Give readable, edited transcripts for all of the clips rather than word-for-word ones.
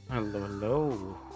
Hello, hello.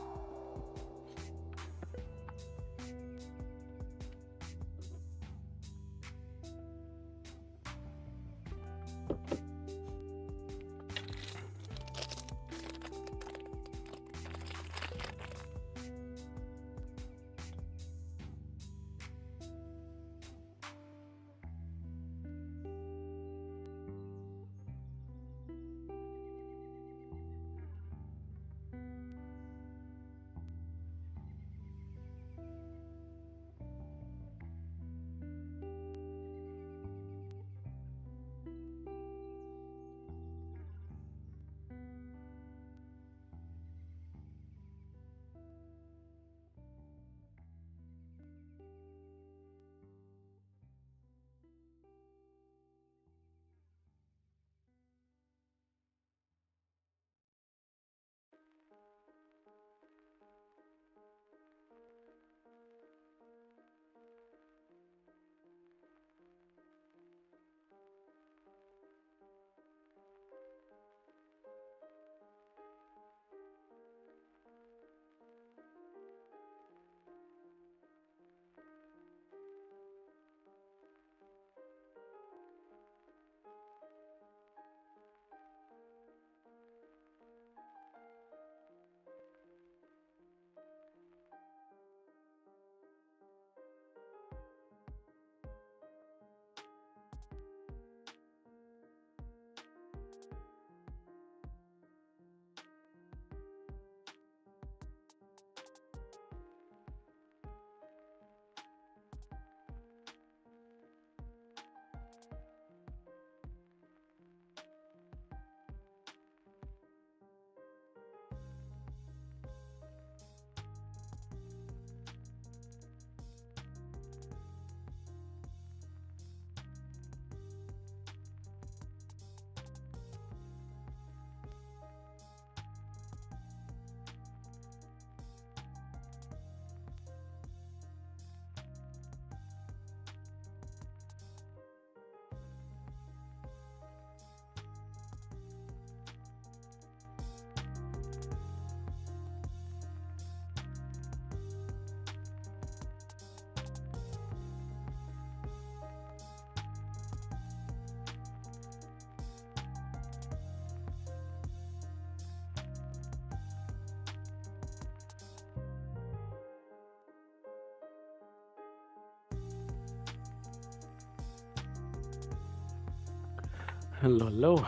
Hello, hello.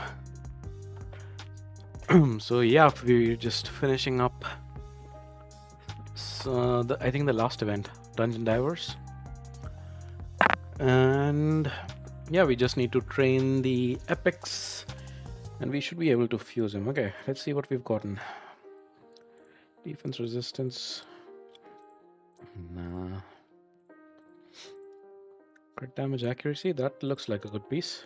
So yeah, we're just finishing up. I think the last event, Dungeon Divers, and yeah, we just need to train the epics, and we should be able to fuse him. Okay, let's see what we've gotten. Defense resistance. Nah. Crit damage accuracy. That looks like a good piece.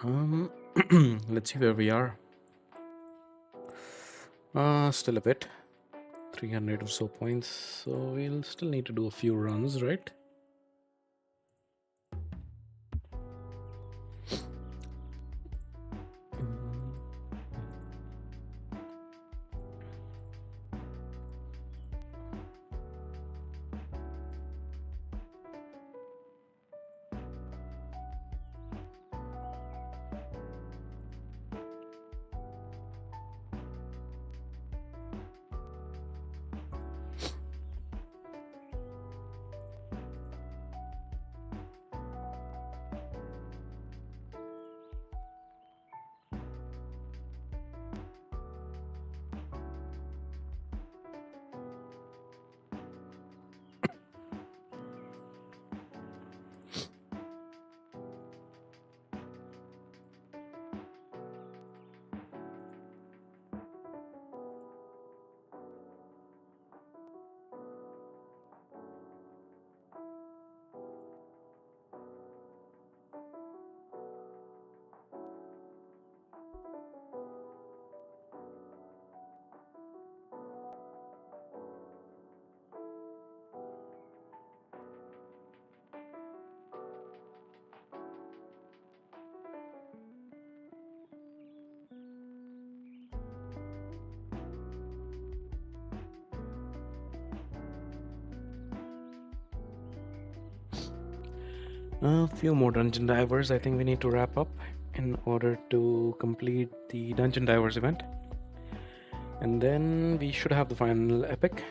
Um, let's see where we are. Still a bit. 300 or so points. So we'll still need to do a few runs, right? A few more dungeon divers. I think we need to wrap up in order to complete the dungeon divers event, and then we should have the final epic.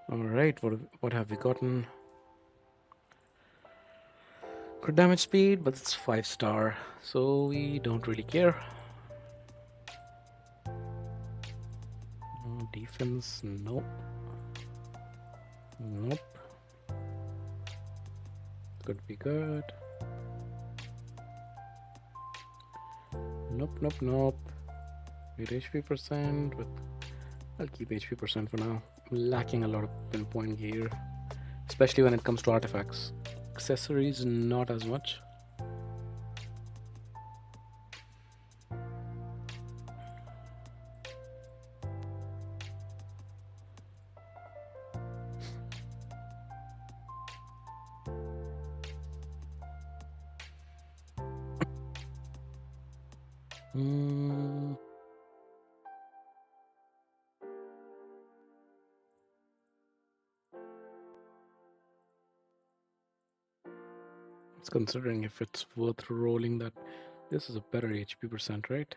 All right, what have we gotten? Crit damage speed, but it's 5-star, so we don't really care. Defense, nope. Nope. Could be good. Nope, nope, nope. 8 HP percent, but I'll keep HP percent for now. I'm lacking a lot of pinpoint gear, especially when it comes to artifacts. Accessories, not as much. It's considering if it's worth rolling that. This is a better HP percent, right?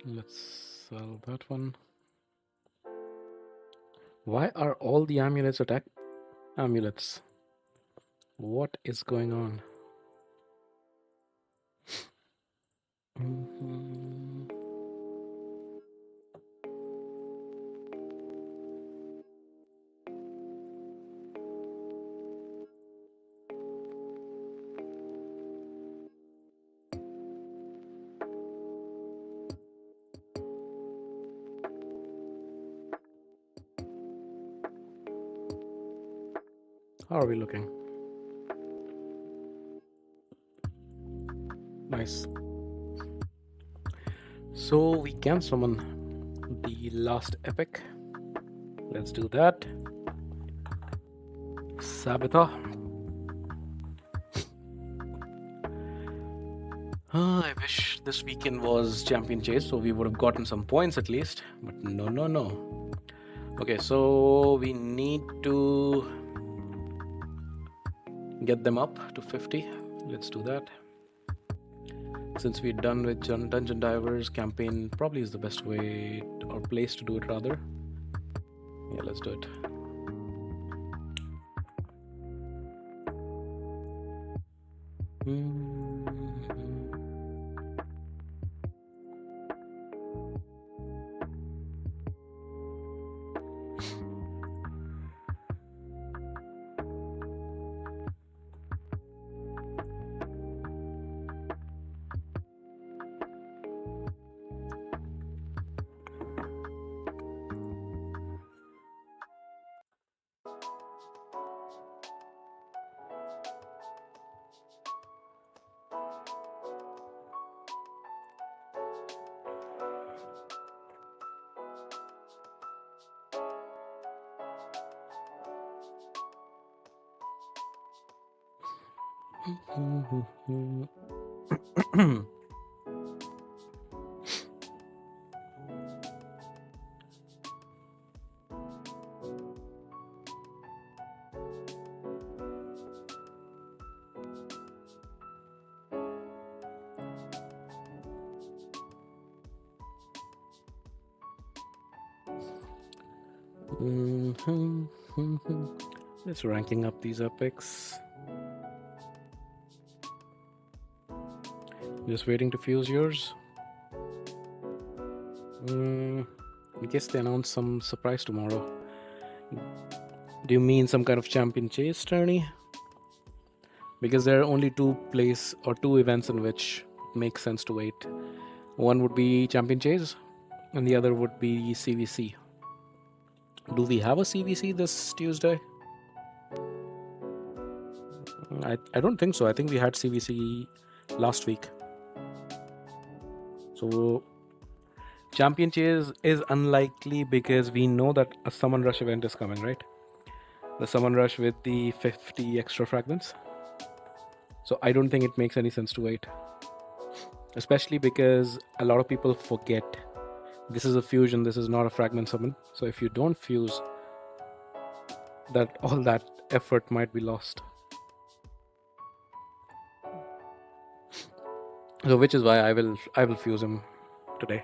Let's sell that one. Why are all the amulets attack amulets? What is going on? How are we looking? Nice. So we can summon the last epic. Let's do that. Sabitha. I wish this weekend was Champion Chase, so we would have gotten some points at least. But no, no, no. Okay, so we need to get them up to 50. Let's do that. Since we're done with Dungeon Divers, campaign probably is the best way or place to do it rather. Yeah, let's do it. Let's ranking up these epics. Just waiting to fuse yours. I guess they announce some surprise tomorrow. Do you mean some kind of Champion Chase tourney? Because there are only two events in which it makes sense to wait. One would be Champion Chase, and the other would be CVC. Do we have a CVC this Tuesday? I don't think so. I think we had CVC last week. So Champion Chase is unlikely because we know that a Summon Rush event is coming, right? The Summon Rush with the 50 extra fragments. So I don't think it makes any sense to wait. Especially because a lot of people forget this is a fusion, this is not a fragment summon. So if you don't fuse, that all that effort might be lost. So which is why I will fuse him today.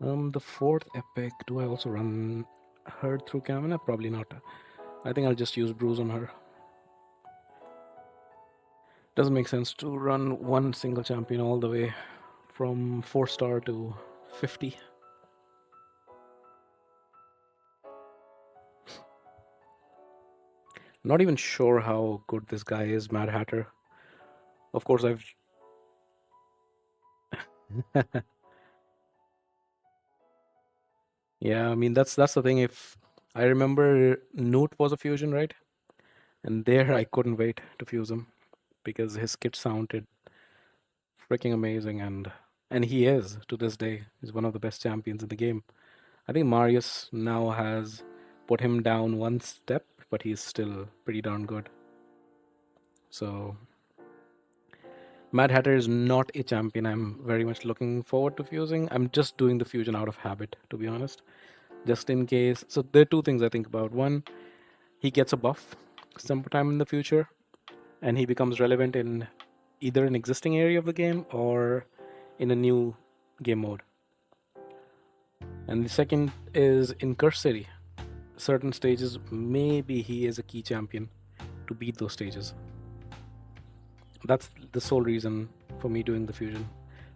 The fourth epic. Do I also run her through Kamina? Probably not. I think I'll just use Bruise on her. Doesn't make sense to run one single champion all the way from 4-star to 50. Not even sure how good this guy is, Mad Hatter. Of course, I've. Yeah, I mean that's the thing. If I remember, Newt was a fusion, right? And there I couldn't wait to fuse him because his kit sounded freaking amazing, and he is to this day. He's one of the best champions in the game. I think Marius now has put him down one step, but he's still pretty darn good. So Mad Hatter is not a champion I'm very much looking forward to fusing. I'm just doing the fusion out of habit, to be honest. Just in case. So there are two things I think about. One, he gets a buff sometime in the future, and he becomes relevant in either an existing area of the game or in a new game mode. And the second is in Curse City. Certain stages, maybe he is a key champion to beat those stages. That's the sole reason for me doing the fusion,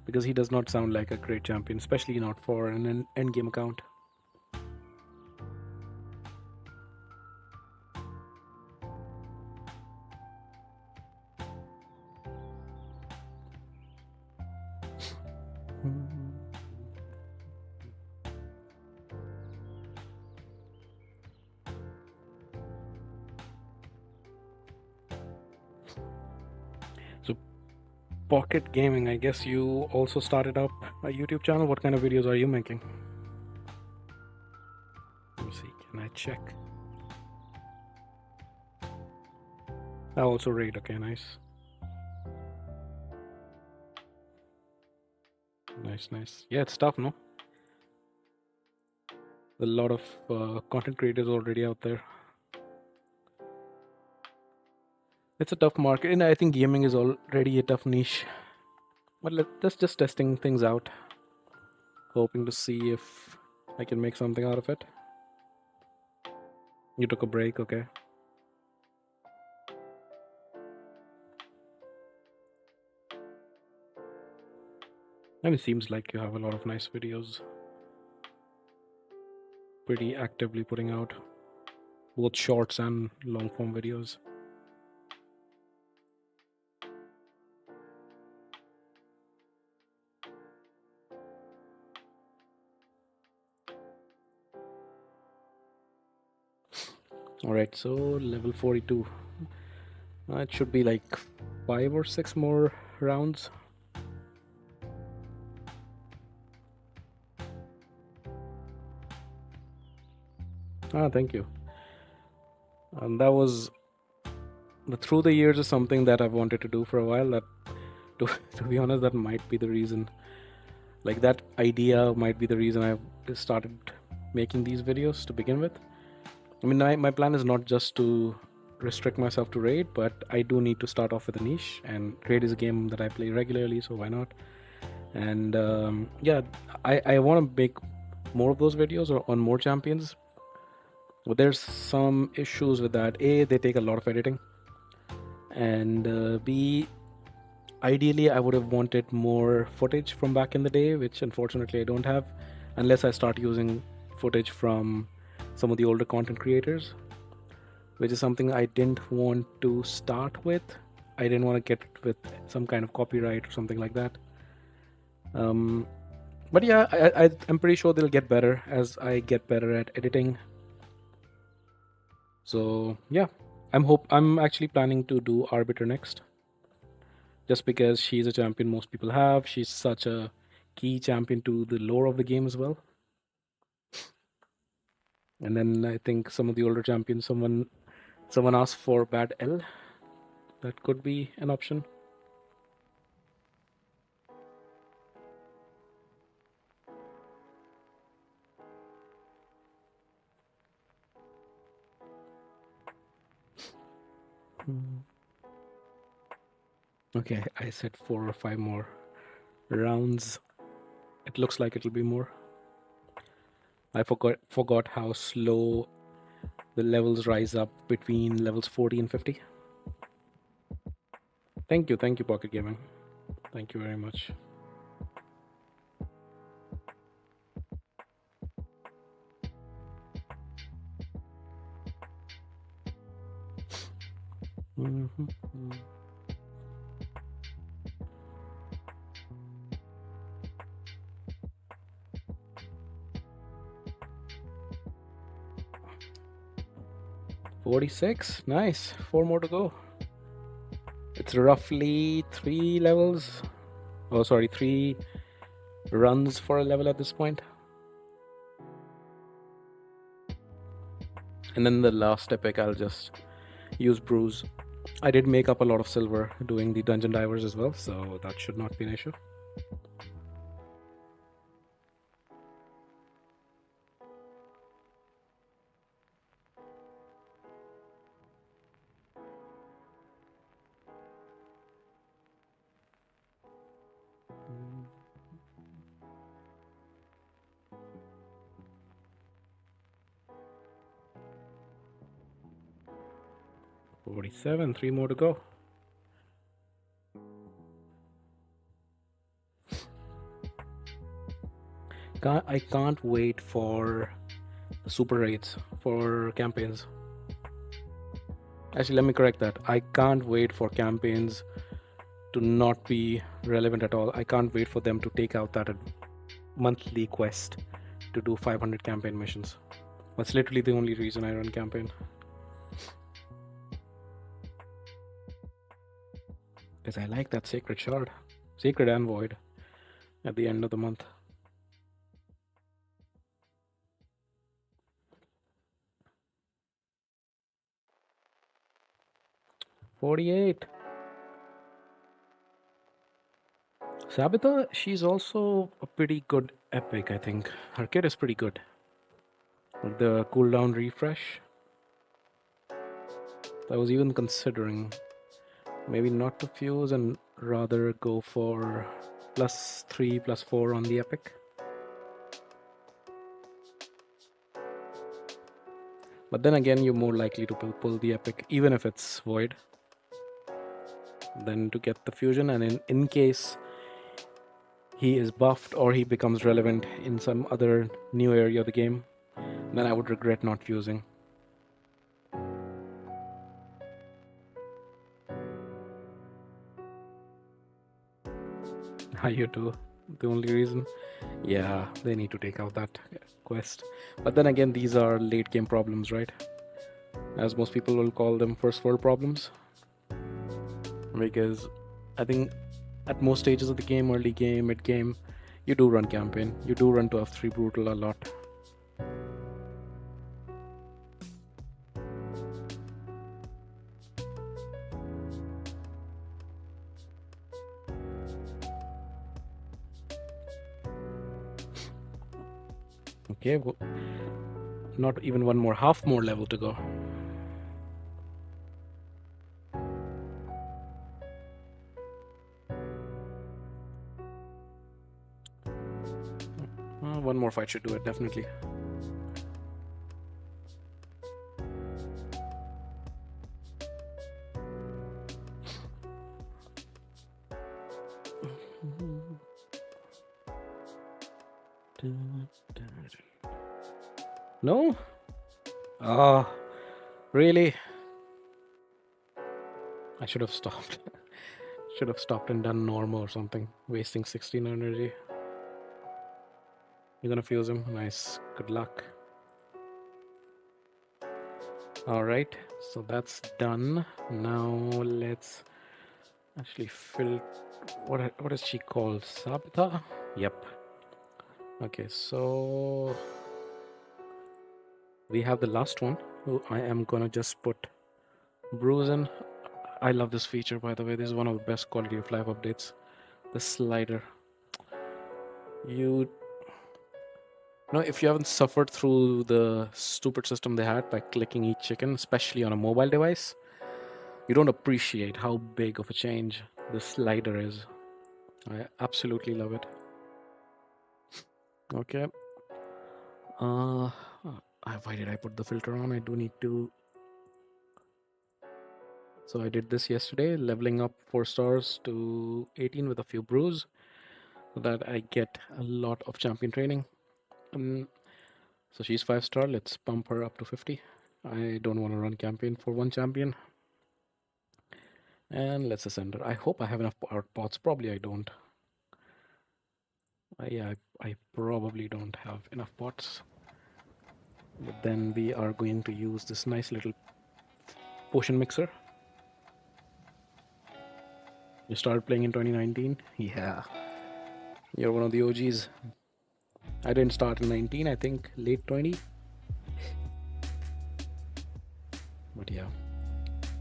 because he does not sound like a great champion, especially not for an end game account. So, Pocket Gaming, I guess you also started up a YouTube channel. What kind of videos are you making? Let me see, can I check? I also raid, okay, nice. Nice. Yeah, it's tough, no? A lot of content creators already out there. It's a tough market, and I think gaming is already a tough niche. But let's just testing things out, hoping to see if I can make something out of it. You took a break, okay? I mean, it seems like you have a lot of nice videos. Pretty actively putting out both shorts and long form videos. Alright, so level 42. It should be like 5 or 6 more rounds. Thank you. And that was the Through the Years is something that I've wanted to do for a while. That, to be honest, that might be the reason. Like that idea might be the reason I started making these videos to begin with. I mean, my plan is not just to restrict myself to Raid, but I do need to start off with a niche, and Raid is a game that I play regularly, so why not? And yeah, I want to make more of those videos or on more champions, but there's some issues with that. A, they take a lot of editing, and B, ideally I would have wanted more footage from back in the day, which unfortunately I don't have, unless I start using footage from some of the older content creators, which is something I didn't want to start with. I didn't want to get it with some kind of copyright or something like that. But yeah, I'm pretty sure they'll get better as I get better at editing. So yeah, I'm actually planning to do Arbiter next, just because she's a champion most people have. She's such a key champion to the lore of the game as well. And then I think some of the older champions, someone asked for Bad L. That could be an option. Okay, I said 4 or 5 more rounds. It looks like it'll be more. I forgot how slow the levels rise up between levels 40 and 50. Thank you, Pocket Gaming. Thank you very much. Mhm. 46. Nice. 4 more to go. It's roughly 3 levels. Oh, sorry, 3 runs for a level at this point. And then the last epic, I'll just use Bruise. I did make up a lot of silver doing the Dungeon Divers as well, so that should not be an issue. $47, 3 more to go. I can't wait for the super raids for campaigns. Actually, let me correct that. I can't wait for campaigns to not be relevant at all. I can't wait for them to take out that monthly quest to do 500 campaign missions. That's literally the only reason I run campaign. Because I like that sacred shard. Sacred and void at the end of the month. $48. Sabitha, she's also a pretty good epic, I think. Her kit is pretty good. With the cooldown refresh, I was even considering maybe not to fuse and rather go for +3, +4 on the epic. But then again, you're more likely to pull the epic, even if it's void, than to get the fusion. And in case he is buffed or he becomes relevant in some other new area of the game, then I would regret not fusing. How you do? The only reason? Yeah, they need to take out that quest. But then again, these are late game problems, right? As most people will call them first world problems. Because I think at most stages of the game, early game, mid game, you do run campaign. You do run to F3 Brutal a lot. Okay, not even one more, half more level to go. One more fight should do it, definitely. No? Ah, really? I should have stopped. Should have stopped and done normal or something. Wasting 16 energy. You're gonna fuse him. Nice. Good luck. Alright, so that's done. Now let's actually fill. What is she called? Sabitha? Yep. Okay, so we have the last one, who I am gonna just put Bruise in. I love this feature, by the way. This is one of the best quality of life updates. The slider. You know, if you haven't suffered through the stupid system they had by clicking each chicken, especially on a mobile device, you don't appreciate how big of a change the slider is. I absolutely love it. Okay. Why did I put the filter on? I do need to. So I did this yesterday, leveling up 4 stars to 18 with a few brews, so that I get a lot of champion training. So she's 5-star. Let's pump her up to 50. I don't want to run campaign for one champion. And let's ascend her. I hope I have enough pots. Probably I don't. Yeah, I probably don't have enough pots. But then we are going to use this nice little potion mixer. You started playing in 2019? Yeah. You're one of the OGs. I didn't start in 19, I think late 20. But yeah,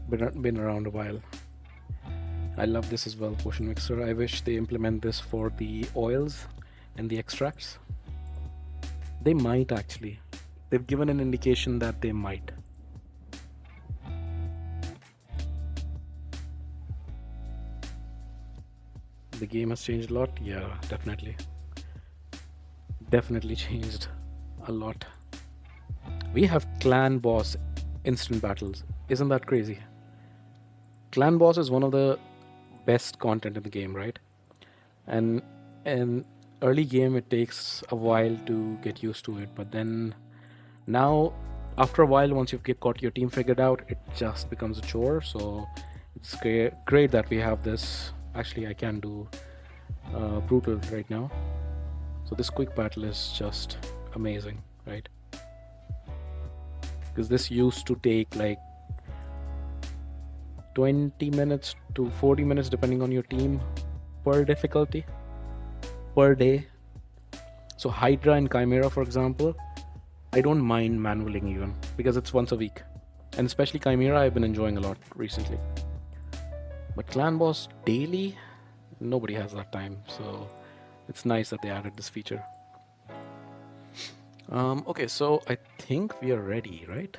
been around a while. I love this as well, potion mixer. I wish they implement this for the oils and the extracts. They might actually. They've given an indication that they might. The game has changed a lot. Yeah, definitely. Definitely changed a lot. We have clan boss instant battles. Isn't that crazy? Clan boss is one of the best content in the game, right? And in early game it takes a while to get used to it, but then now after a while, once you've got your team figured out, it just becomes a chore. So it's great that we have this. Actually, I can do brutal right now. So this quick battle is just amazing, right? Because this used to take like 20 minutes to 40 minutes depending on your team per difficulty per day. So Hydra and Chimera, for example, I don't mind manualing even because it's once a week. And especially Chimera, I've been enjoying a lot recently. But Clan Boss daily, nobody has that time. So it's nice that they added this feature. Okay, so I think we are ready, right?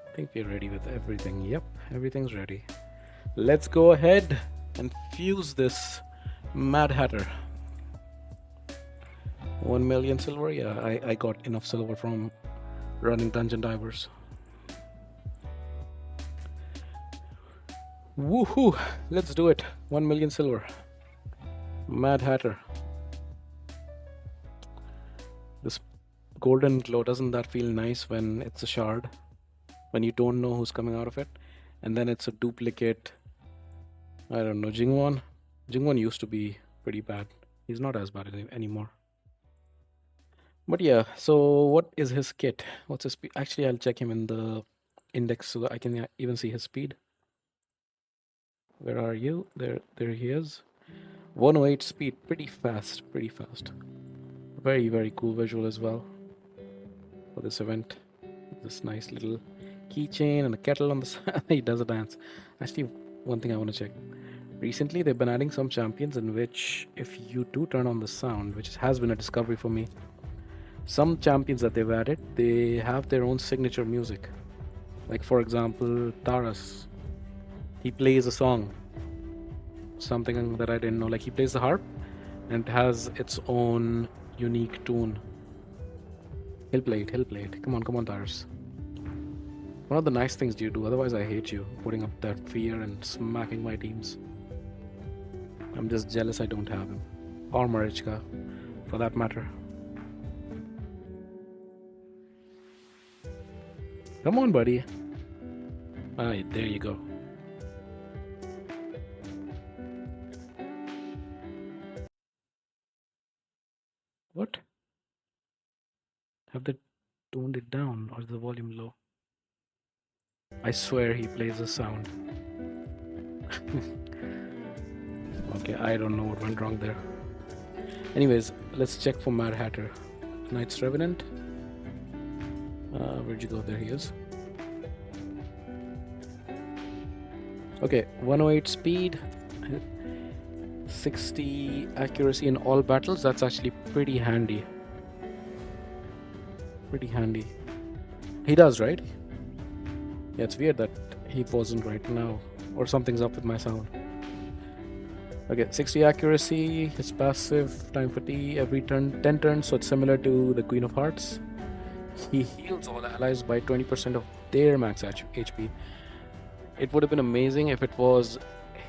I think we're ready with everything. Yep, everything's ready. Let's go ahead and fuse this Mad Hatter. 1 million silver. Yeah, I got enough silver from running Dungeon Divers. Woohoo! Let's do it. 1 million silver. Mad Hatter. This golden glow, doesn't that feel nice when it's a shard? When you don't know who's coming out of it? And then it's a duplicate, I don't know, Jingwon. Jingwon used to be pretty bad. He's not as bad anymore. But yeah, so what is his kit? What's his speed? Actually, I'll check him in the index so that I can even see his speed. Where are you? There he is. 108 speed, pretty fast. Very, very cool visual as well for this event. This nice little keychain and a kettle on the side. He does a dance. Actually, one thing I want to check. Recently, they've been adding some champions in which, if you do turn on the sound, which has been a discovery for me, some champions that they've added, they have their own signature music. Like, for example, Taras. He plays a song. Something that I didn't know. Like, he plays the harp and it has its own unique tune. He'll play it. Come on, Taras. One of the nice things you do, otherwise I hate you, putting up that fear and smacking my teams. I'm just jealous I don't have him. Or Marichka, for that matter. Come on, buddy. Alright, there you go. What? Have they toned it down or is the volume low? I swear he plays a sound. Okay, I don't know what went wrong there. Anyways, let's check for Mad Hatter. Knight's Revenant. Where'd you go? There he is. Okay, 108 speed, 60 accuracy in all battles. That's actually pretty handy. He does, right? Yeah, it's weird that he wasn't right now. Or something's up with my sound. Okay, 60 accuracy, his passive, time for T, every turn, 10 turns, so it's similar to the Queen of Hearts. He heals all allies by 20% of their max HP. It would have been amazing if it was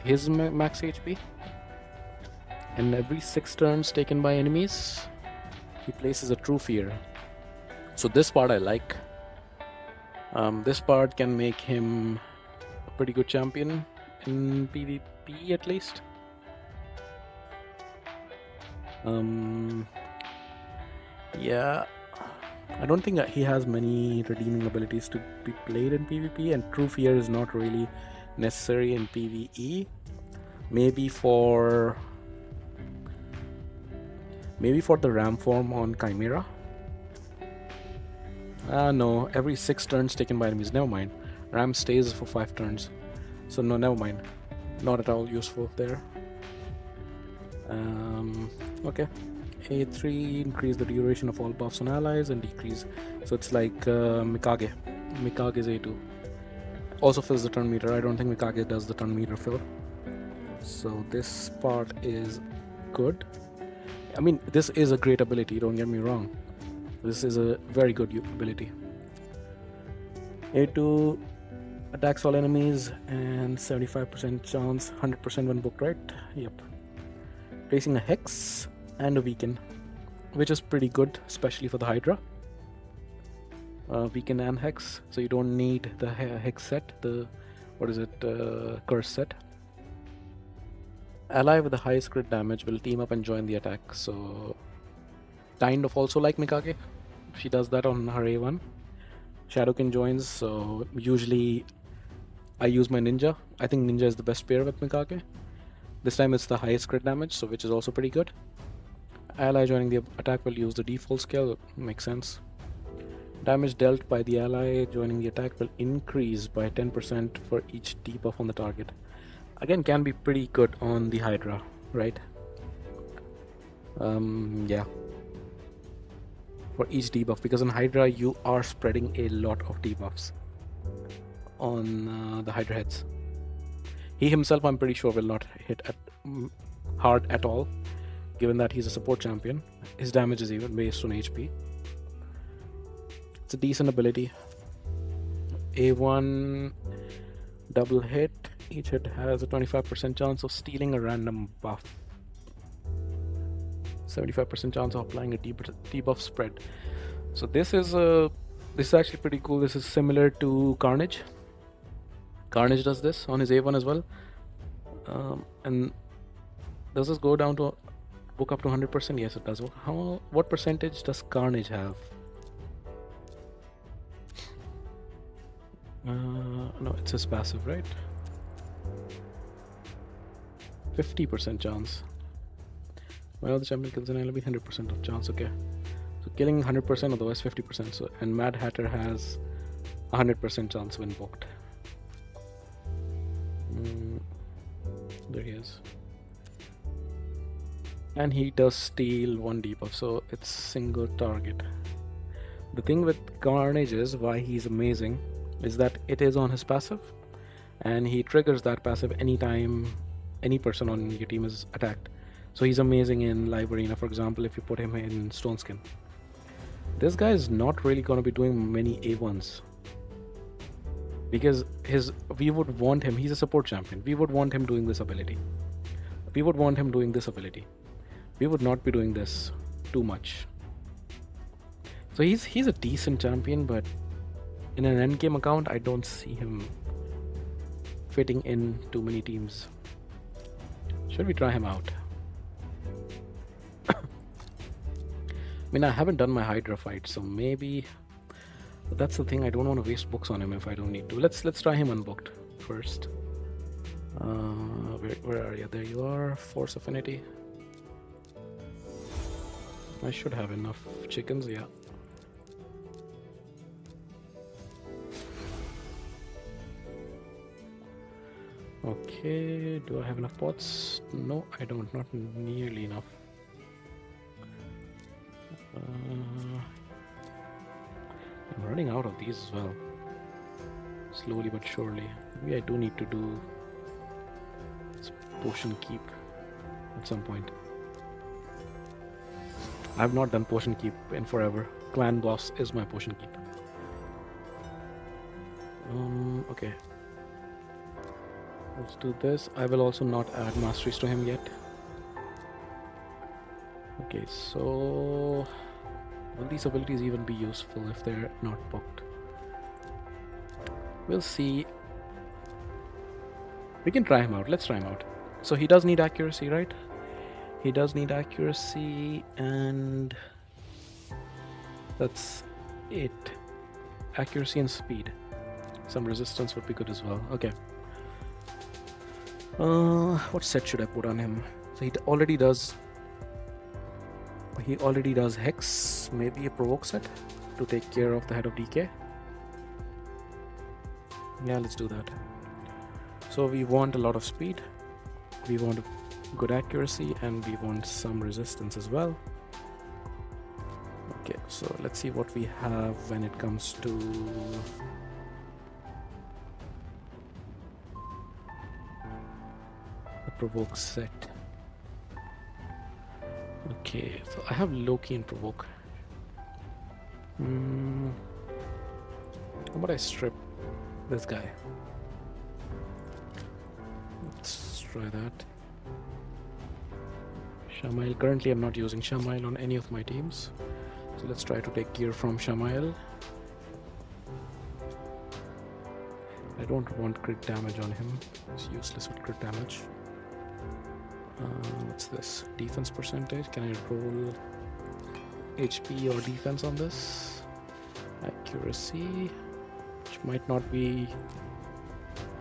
his max HP. And every 6 turns taken by enemies, he places a True Fear. So this part I like. This part can make him a pretty good champion in PvP at least. Yeah, I don't think that he has many redeeming abilities to be played in PvP, and True Fear is not really necessary in PvE. Maybe for the Ram form on Chimera. No, every 6 turns taken by enemies. Never mind. Ram stays for 5 turns. So no, never mind. Not at all useful there. Okay. A3, increase the duration of all buffs on allies and decrease. So it's like Mikage. Mikage is A2. Also fills the turn meter. I don't think Mikage does the turn meter fill. So this part is good. I mean, this is a great ability, don't get me wrong. This is a very good ability. A2 attacks all enemies and 75% chance, 100% when booked, right? Yep. Placing a Hex and a Weaken, which is pretty good, especially for the Hydra. Weaken and Hex, so you don't need the Hex set, the curse set. Ally with the highest crit damage will team up and join the attack, so kind of also like Mikage. She does that on her A1. Shadowkin joins, so usually I use my Ninja. I think Ninja is the best pair with Mikage. This time it's the highest crit damage, so which is also pretty good. Ally joining the attack will use the default skill, makes sense. Damage dealt by the ally joining the attack will increase by 10% for each debuff on the target. Again, can be pretty good on the Hydra, right? Yeah. For each debuff, because in Hydra you are spreading a lot of debuffs on the Hydra heads. He himself, I'm pretty sure, will not hit hard at all, given that he's a support champion. His damage is even based on HP. It's a decent ability. A1 double hit. Each hit has a 25% chance of stealing a random buff. 75% chance of applying a debuff spread. So this is actually pretty cool. This is similar to Carnage. Carnage does this on his A1 as well. And does this go down to book up to 100%? Yes, it does. What percentage does Carnage have? No, it's his passive, right? 50% chance. Well, the champion kills an enemy, 100% of chance. Okay, so killing 100%, otherwise 50%. So, and Mad Hatter has 100% chance when booked. There he is. And he does steal 1 debuff, so it's single target. The thing with Carnage is why he's amazing is that it is on his passive, and he triggers that passive anytime any person on your team is attacked. So he's amazing in live arena, for example, if you put him in Stone Skin. This guy is not really going to be doing many A1s, because we would want him, he's a support champion, we would want him doing this ability. We would want him doing this ability. We would not be doing this too much. So he's a decent champion, but in an endgame account, I don't see him fitting in too many teams. Should we try him out? I mean, I haven't done my Hydra fight, so maybe. But that's the thing. I don't want to waste books on him if I don't need to. Let's try him unbooked first. Where are you? There you are. Force Affinity. I should have enough chickens. Yeah. Okay. Do I have enough pots? No, I don't. Not nearly enough. I'm running out of these as well. Slowly but surely. Maybe I do need to do this potion keep. at some point. I have not done potion keep in forever. Clan boss is my potion keep. Okay. Let's do this. I will also not add masteries to him yet. Okay, so will these abilities even be useful if they're not booked? We'll see. We can try him out. Let's try him out. So he does need accuracy, right? He does need accuracy, and that's it. Accuracy and speed. Some resistance would be good as well. Okay. What set should I put on him? So he already does Hex. Maybe a provoke set to take care of the Head of Decay. Yeah, let's do that. So we want a lot of speed, we want good accuracy, and we want some resistance as well. Okay, so let's see what we have when it comes to the provoke set. Okay, so I have Loki and provoke. How about I strip this guy? Let's try that. Shamail. Currently I'm not using Shamail on any of my teams, so let's try to take gear from Shamail. I don't want crit damage on him. It's useless with crit damage. What's this? Defense percentage. Can I roll HP or defense on this? Accuracy, which might not be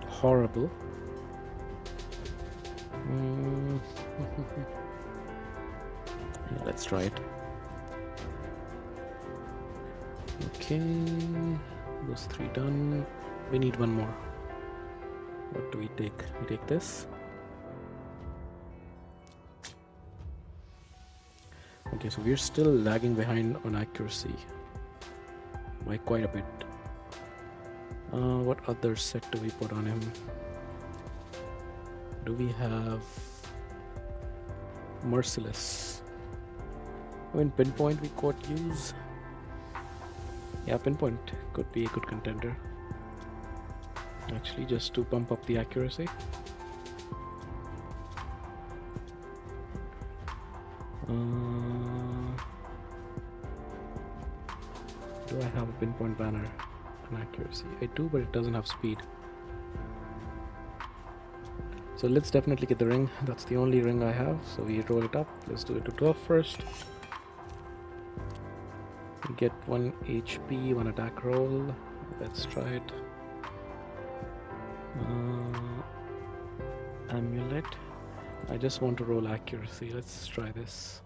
horrible. Yeah, let's try it. Okay, those 3 done. We need one more. What do we take? We take this. Okay, so we're still lagging behind on accuracy by quite a bit. What other set do we put on him? Do we have Merciless? I mean, Pinpoint we could use. Yeah, Pinpoint could be a good contender. Actually, just to pump up the accuracy. Do I have a Pinpoint banner and accuracy? I do, but it doesn't have speed. So let's definitely get the ring. That's the only ring I have. So we roll it up. Let's do it to 12 first. We get 1 HP, 1 attack roll. Let's try it. Amulet. I just want to roll accuracy. Let's try this.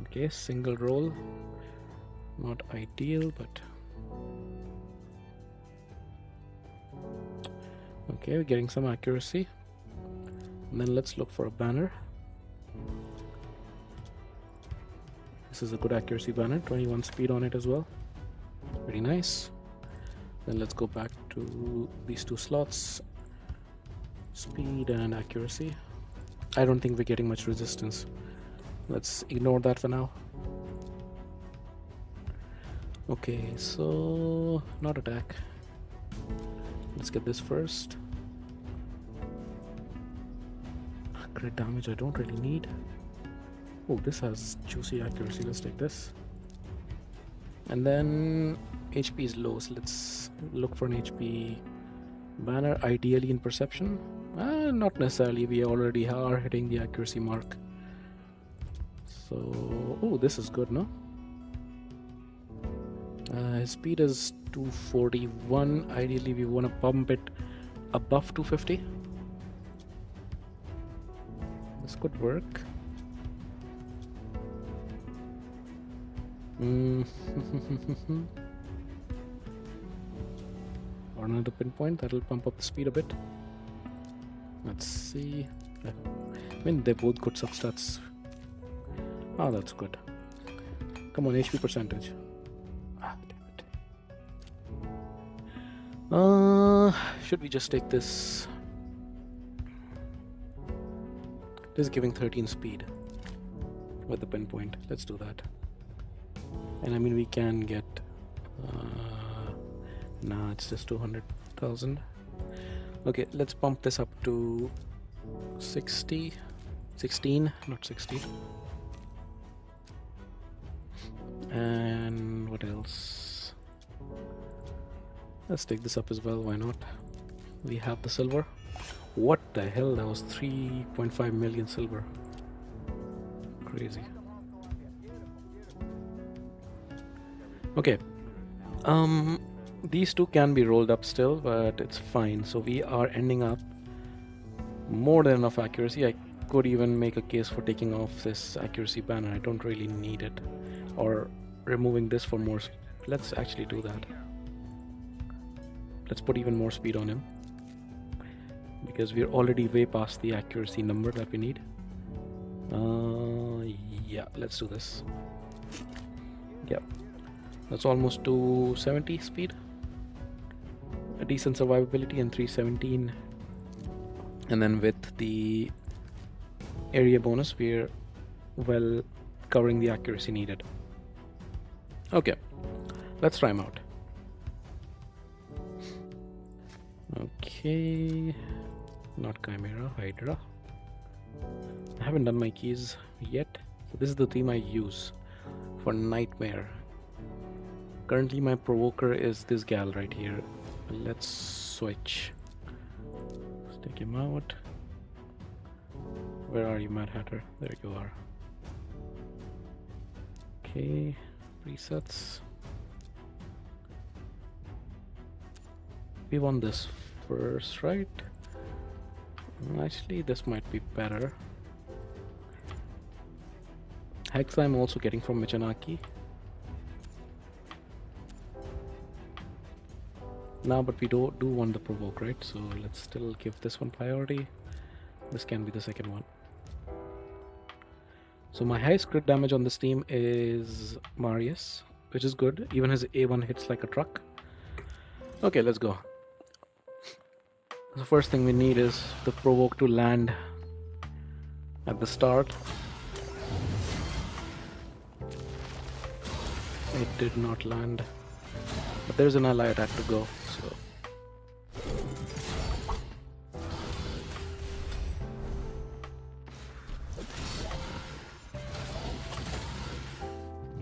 Okay, single roll. Not ideal, but okay, we're getting some accuracy. And then let's look for a banner. This is a good accuracy banner, 21 speed on it as well. Very nice. Then let's go back to these 2 slots. Speed and accuracy. I don't think we're getting much resistance. Let's ignore that for now. Okay, so not attack. Let's get this first. Crit damage I don't really need. Oh, this has juicy accuracy. Let's take this. And then HP is low, so let's look for an HP banner, ideally in perception. Not necessarily, we already are hitting the accuracy mark. So, oh, this is good, no? His speed is 241. Ideally, we want to pump it above 250. This could work. Or another Pinpoint that'll pump up the speed a bit. Let's see. I mean, they're both good substats. Oh, that's good. Come on, HP percentage. Damn it. Should we just take this This is giving 13 speed with the pinpoint. Let's do that. And I mean, we can get nah, it's just 200,000. Okay, let's pump this up to 16, not 60. And what else? Let's take this up as well, why not? We have the silver. What the hell? That was 3.5 million silver. Crazy. Okay. These two can be rolled up still, but it's fine. So we are ending up more than enough accuracy. I could even make a case for taking off this accuracy banner. I don't really need it. Or removing this for more. Let's actually do that. Let's put even more speed on him, because we're already way past the accuracy number that we need. Yeah, let's do this. Yeah, that's almost 270 speed, a decent survivability, and 317. And then with the area bonus, we're well covering the accuracy needed. Okay, let's try him out. Okay, not Chimera, Hydra. I haven't done my keys yet. So this is the theme I use for Nightmare. Currently my provoker is this gal right here. Let's switch. Let's take him out. Where are you, Mad Hatter? There you are. Okay, presets. We want this first, right? Actually, this might be better. Hex I'm also getting from Michanaki. Now, but we do want the provoke, right? So let's still give this one priority. This can be the second one. So my highest crit damage on this team is Marius, which is good. Even his A1 hits like a truck. Okay, let's go. The first thing we need is the provoke to land at the start. It did not land, but there's an ally attack to go, so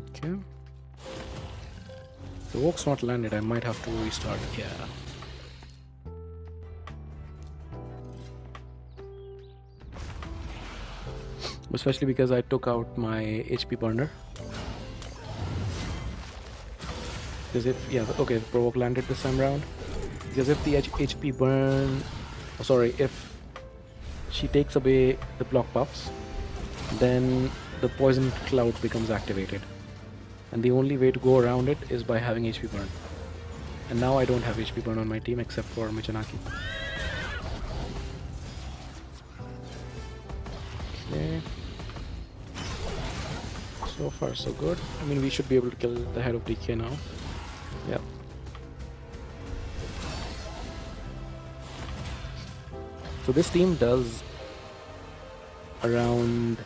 okay. The provoke's not landed. I might have to restart. Yeah. Especially because I took out my HP burner. Because if, yeah, okay, the provoke landed this time round. Because if the HP burn, oh, sorry, if she takes away the block buffs, then the poison cloud becomes activated. And the only way to go around it is by having HP burn. And now I don't have HP burn on my team except for Michanaki. Okay. So far so good. I mean, we should be able to kill the head of DK now. Yep. So this team does around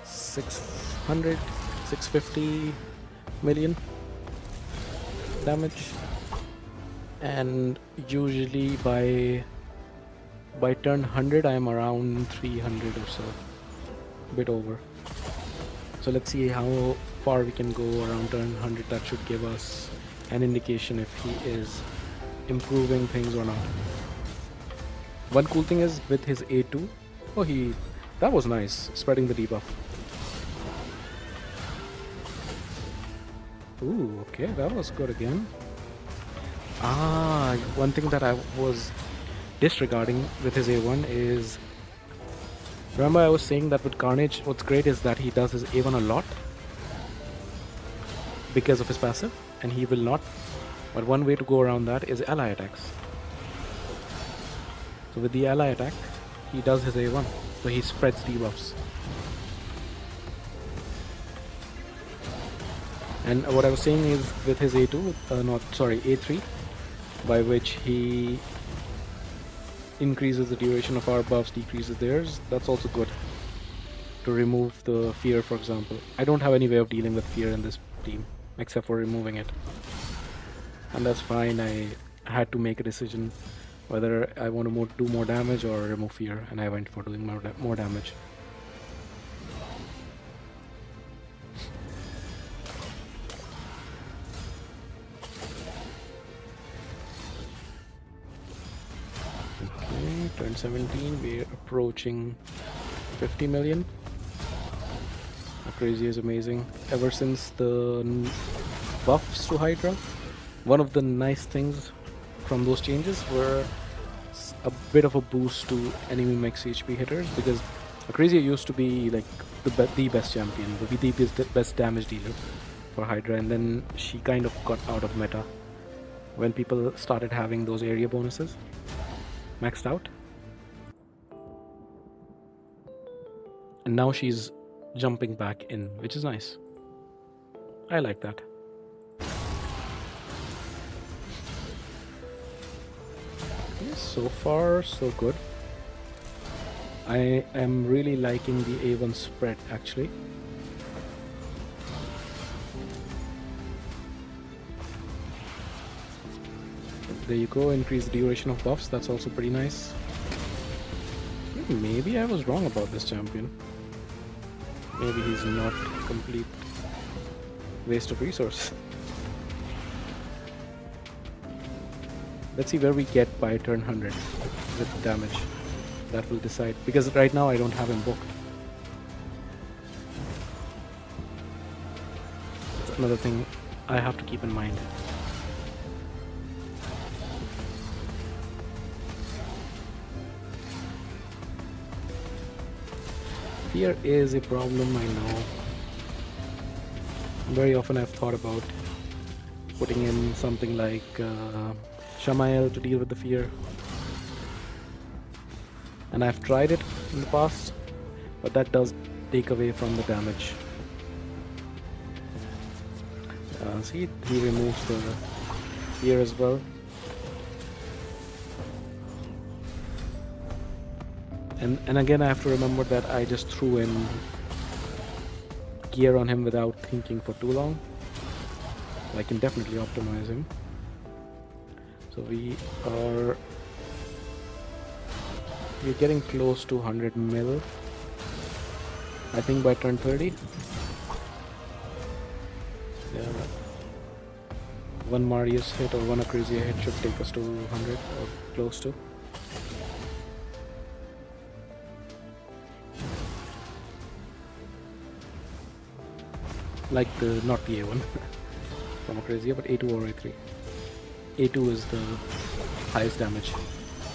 650 million damage, and usually by turn 100 I am around 300 or so, a bit over. So let's see how far we can go around turn 100. That should give us an indication if he is improving things or not. One cool thing is with his A2, oh, that was nice, spreading the debuff. Ooh, okay, that was good again. One thing that I was disregarding with his A1 is, remember I was saying that with Carnage, what's great is that he does his A1 a lot because of his passive, and he will not. But one way to go around that is ally attacks. So with the ally attack, he does his A1, so he spreads debuffs. And what I was saying is with his A2, A3, by which he increases the duration of our buffs, decreases theirs, that's also good. to remove the fear, for example. I don't have any way of dealing with fear in this team except for removing it. And that's fine. I had to make a decision whether I want to do more damage or remove fear, and I went for doing more damage. Okay, turn 17, we're approaching 50 million. Crazy is amazing. Ever since the buffs to Hydra, one of the nice things from those changes were a bit of a boost to enemy max HP hitters, because Acrazia used to be like the best champion, the best damage dealer for Hydra, and then she kind of got out of meta when people started having those area bonuses maxed out. And now she's jumping back in, which is nice. I like that. Okay, so far so good. I am really liking the A1 spread actually. There you go, increase the duration of buffs, that's also pretty nice. Maybe I was wrong about this champion. Maybe he's not a complete waste of resource. Let's see where we get by turn 100 with damage. That will decide, because right now I don't have him booked. That's another thing I have to keep in mind. Fear is a problem, I know. Very often I've thought about putting in something like Shamael to deal with the fear. And I've tried it in the past, but that does take away from the damage. See, he removes the fear as well. And again, I have to remember that I just threw in gear on him without thinking for too long. I can definitely optimize him. So we're getting close to 100 mil. I think by turn 30. Yeah. One Marius hit or one Acrazia hit should take us to 100 or close to. Like not the A1 from Acrazia, but A2 or A3. A2 is the highest damage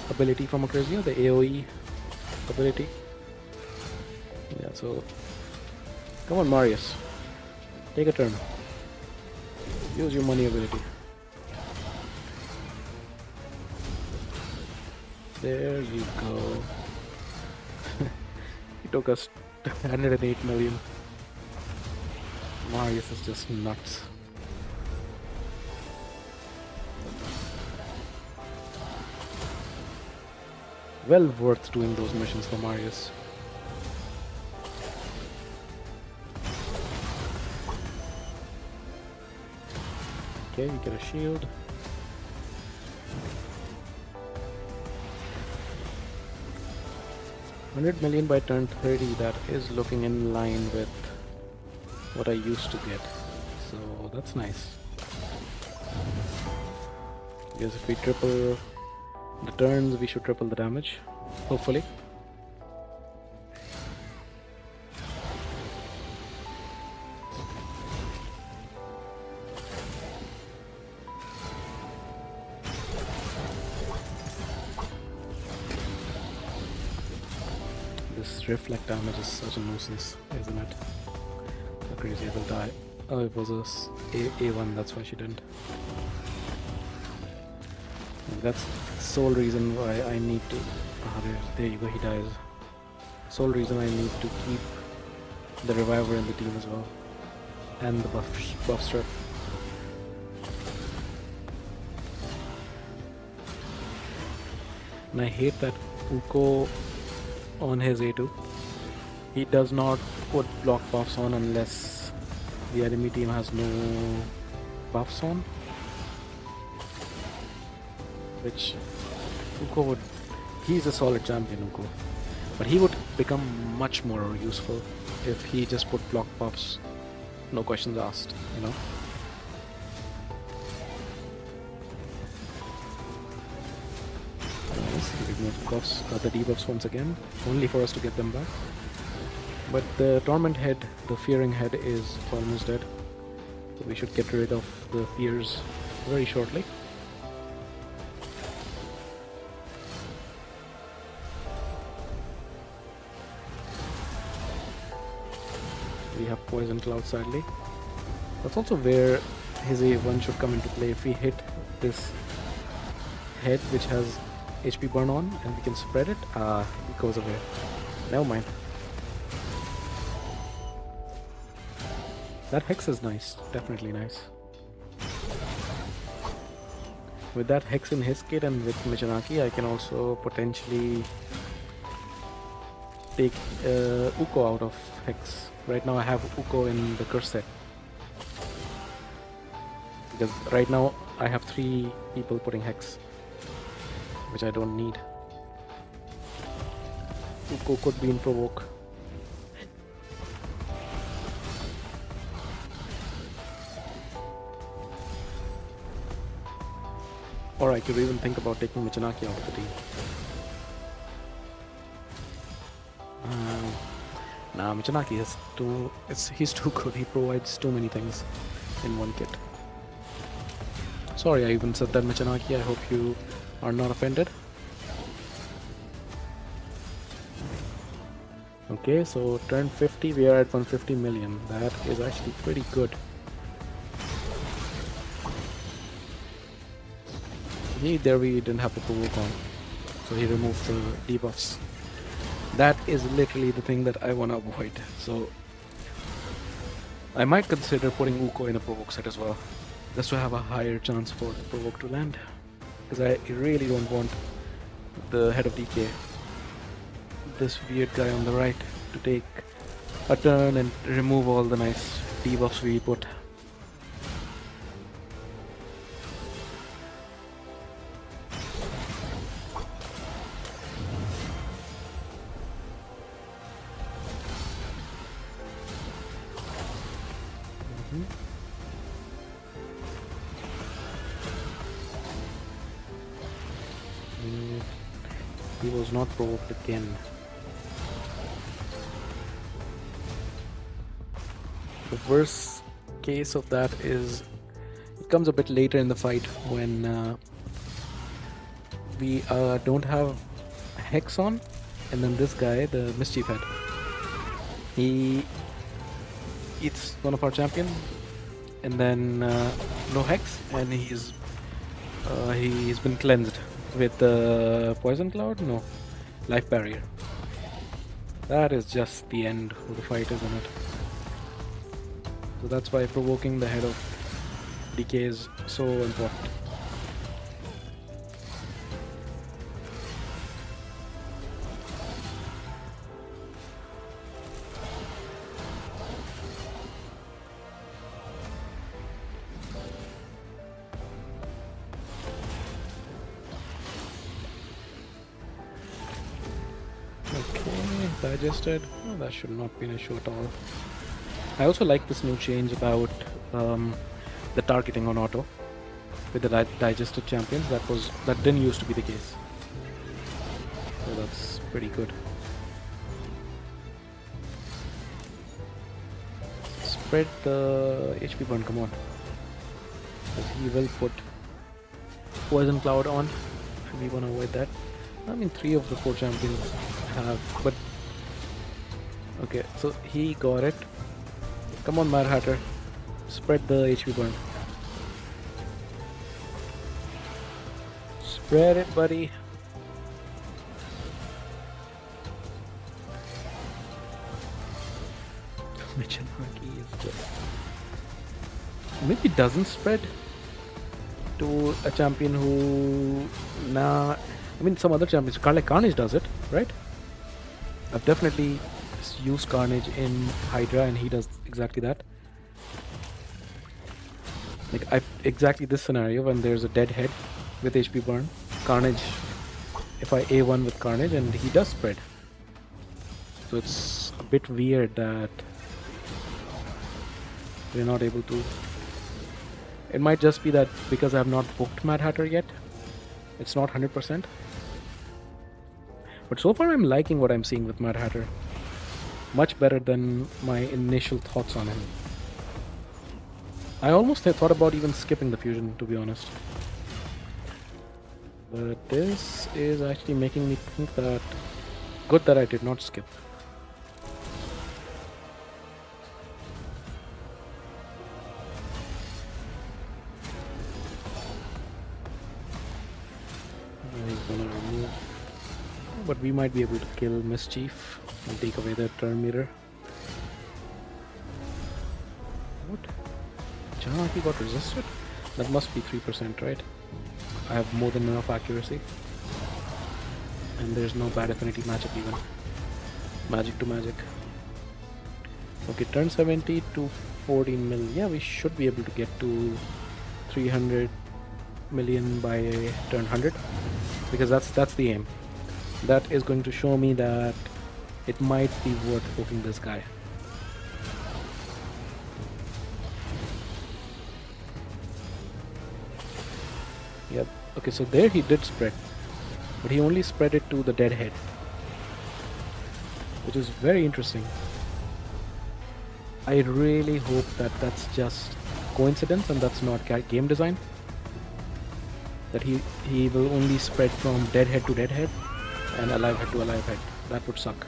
ability from Acrazia, the AoE ability. Yeah, so come on Marius, take a turn. Use your money ability. There you go. It took us 108 million. Marius is just nuts. Well worth doing those missions for Marius. Okay, we get a shield. $100 million by turn 30, that is looking in line with what I used to get. So that's nice. Because if we triple the turns, we should triple the damage, hopefully. This reflect damage is such a nuisance, isn't it? Acrazia will die. Oh, it was A1, that's why she didn't. That's the sole reason why I need to... there you go, he dies. Sole reason I need to keep the reviver in the team as well. And the buff strip. And I hate that Uko on his A2 He does not put block buffs on unless the enemy team has no buffs on, which Uko would. He's a solid champion, Uko, but he would become much more useful if he just put block buffs, no questions asked, you know. Nice, he removed the debuffs once again, only for us to get them back. But the Torment Head, the Fearing Head, is almost dead. So we should get rid of the fears very shortly. We have Poison Cloud, sadly. That's also where his A1 should come into play. If we hit this head which has HP burn on and we can spread it, it goes away. Never mind. That Hex is nice, definitely nice. With that Hex in his kit and with Michanaki, I can also potentially take Uko out of Hex. Right now I have Uko in the curse set. Because right now I have 3 people putting Hex, which I don't need. Uko could be in Provoke. Or I could even think about taking Michanaki out of the team. Nah, Michanaki is he's too good. He provides too many things in one kit. Sorry I even said that, Michanaki. I hope you are not offended. Okay, so turn 50, we are at 150 million. That is actually pretty good. There we didn't have to provoke on, so he removed the debuffs. That is literally the thing that I want to avoid, so I might consider putting Uko in a provoke set as well, just to have a higher chance for the provoke to land, because I really don't want the head of DK, this weird guy on the right, to take a turn and remove all the nice debuffs we put. He was not provoked again. The worst case of that is it comes a bit later in the fight when we don't have Hex on, and then this guy, the Mischief Head, he eats one of our champions, and then no Hex, and he's been cleansed with Poison Cloud? No, Life Barrier. That is just the end of the fight, isn't it? So that's why provoking the head of DK is so important. Digested. Oh, that should not be an issue at all. I also like this new change about the targeting on auto with the digested champions. That didn't used to be the case. So that's pretty good. Spread the HP burn, come on. Because he will put Poison Cloud on. We want to avoid that. I mean, 3 of the 4 champions have, but okay, so he got it. Come on, Mad Hatter. Spread the HP burn. Spread it, buddy. Michanaki is just... maybe doesn't spread to a champion who... Nah, I mean some other champions, like Carnage does it, right? I've definitely just use Carnage in Hydra and he does exactly that. Like exactly this scenario when there's a dead head with HP burn, Carnage, if I A1 with Carnage and he does spread. So it's a bit weird that we're not able to. It might just be that because I have not booked Mad Hatter yet, it's not 100%. But so far I'm liking what I'm seeing with Mad Hatter. Much better than my initial thoughts on him. I almost thought about even skipping the fusion, to be honest. But this is actually making me think that good that I did not skip. He's gonna remove, but we might be able to kill Mischief and take away the turn meter. What? Janaki got resisted? That must be 3%, right? I have more than enough accuracy. And there's no bad affinity matchup even. Magic to magic. Okay, turn 70 to 14 mil. Yeah, we should be able to get to 300 million by turn 100. Because that's the aim. That is going to show me that it might be worth poking this guy. Yep. Okay, so there he did spread, but he only spread it to the dead head, which is very interesting. I really hope that that's just coincidence and that's not game design. That he will only spread from dead head to dead head and alive head to alive head. That would suck.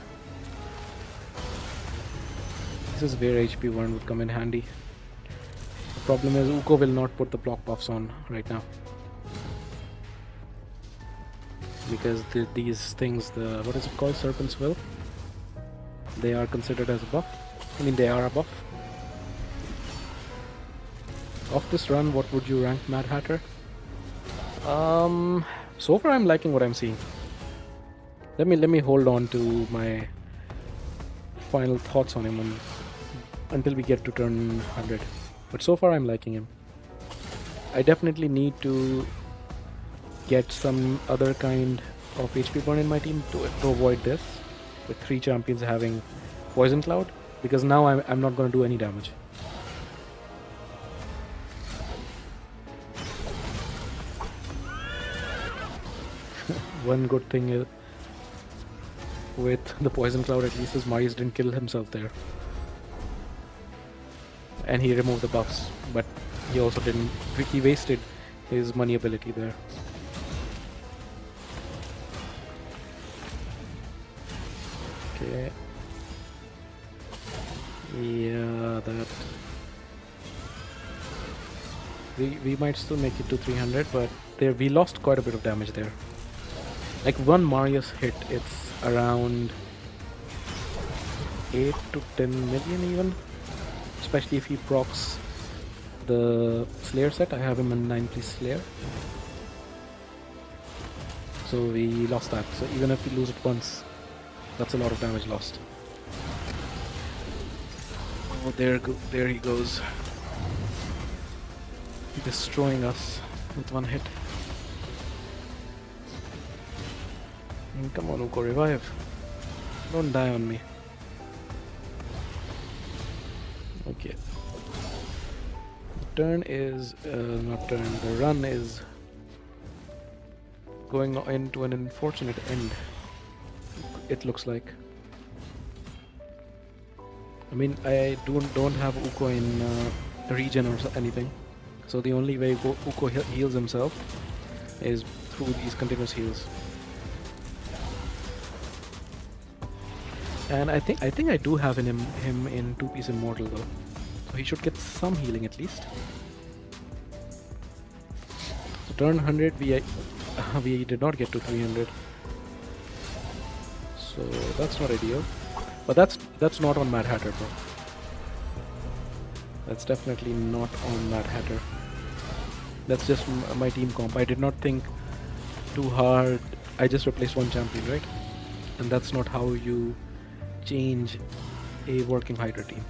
This is where HP Burn would come in handy. The problem is Uko will not put the block buffs on right now. Because these things, what is it called? Serpent's Will? They are considered as a buff. I mean, they are a buff. Off this run, what would you rank Mad Hatter? So far I'm liking what I'm seeing. Let me hold on to my final thoughts on him until we get to turn 100. But so far I'm liking him. I definitely need to get some other kind of HP burn in my team to avoid this, with 3 champions having Poison Cloud, because now I'm not going to do any damage. One good thing is with the Poison Cloud at least is Marius didn't kill himself there. And he removed the buffs, but he also didn't, he wasted his money ability there. Okay. Yeah, that... We might still make it to 300, but there we lost quite a bit of damage there. Like one Marius hit, it's around 8 to 10 million even. Especially if he procs the Slayer set. I have him in 9-piece Slayer. So we lost that. So even if we lose it once, that's a lot of damage lost. Oh, there he goes. Destroying us with one hit. Come on, Uko, revive. Don't die on me. Okay. The turn is... not turn, the run is going into an unfortunate end. It looks like. I mean, I don't have Uko in regen or anything. So the only way Uko heals himself is through these continuous heals. And I think I do have him in 2-piece Immortal though. So he should get some healing at least. So turn 100 we did not get to 300. So that's not ideal. But that's not on Mad Hatter bro. That's definitely not on Mad Hatter. That's just my team comp. I did not think too hard. I just replaced one champion, right? And that's not how you change a working Hydra team.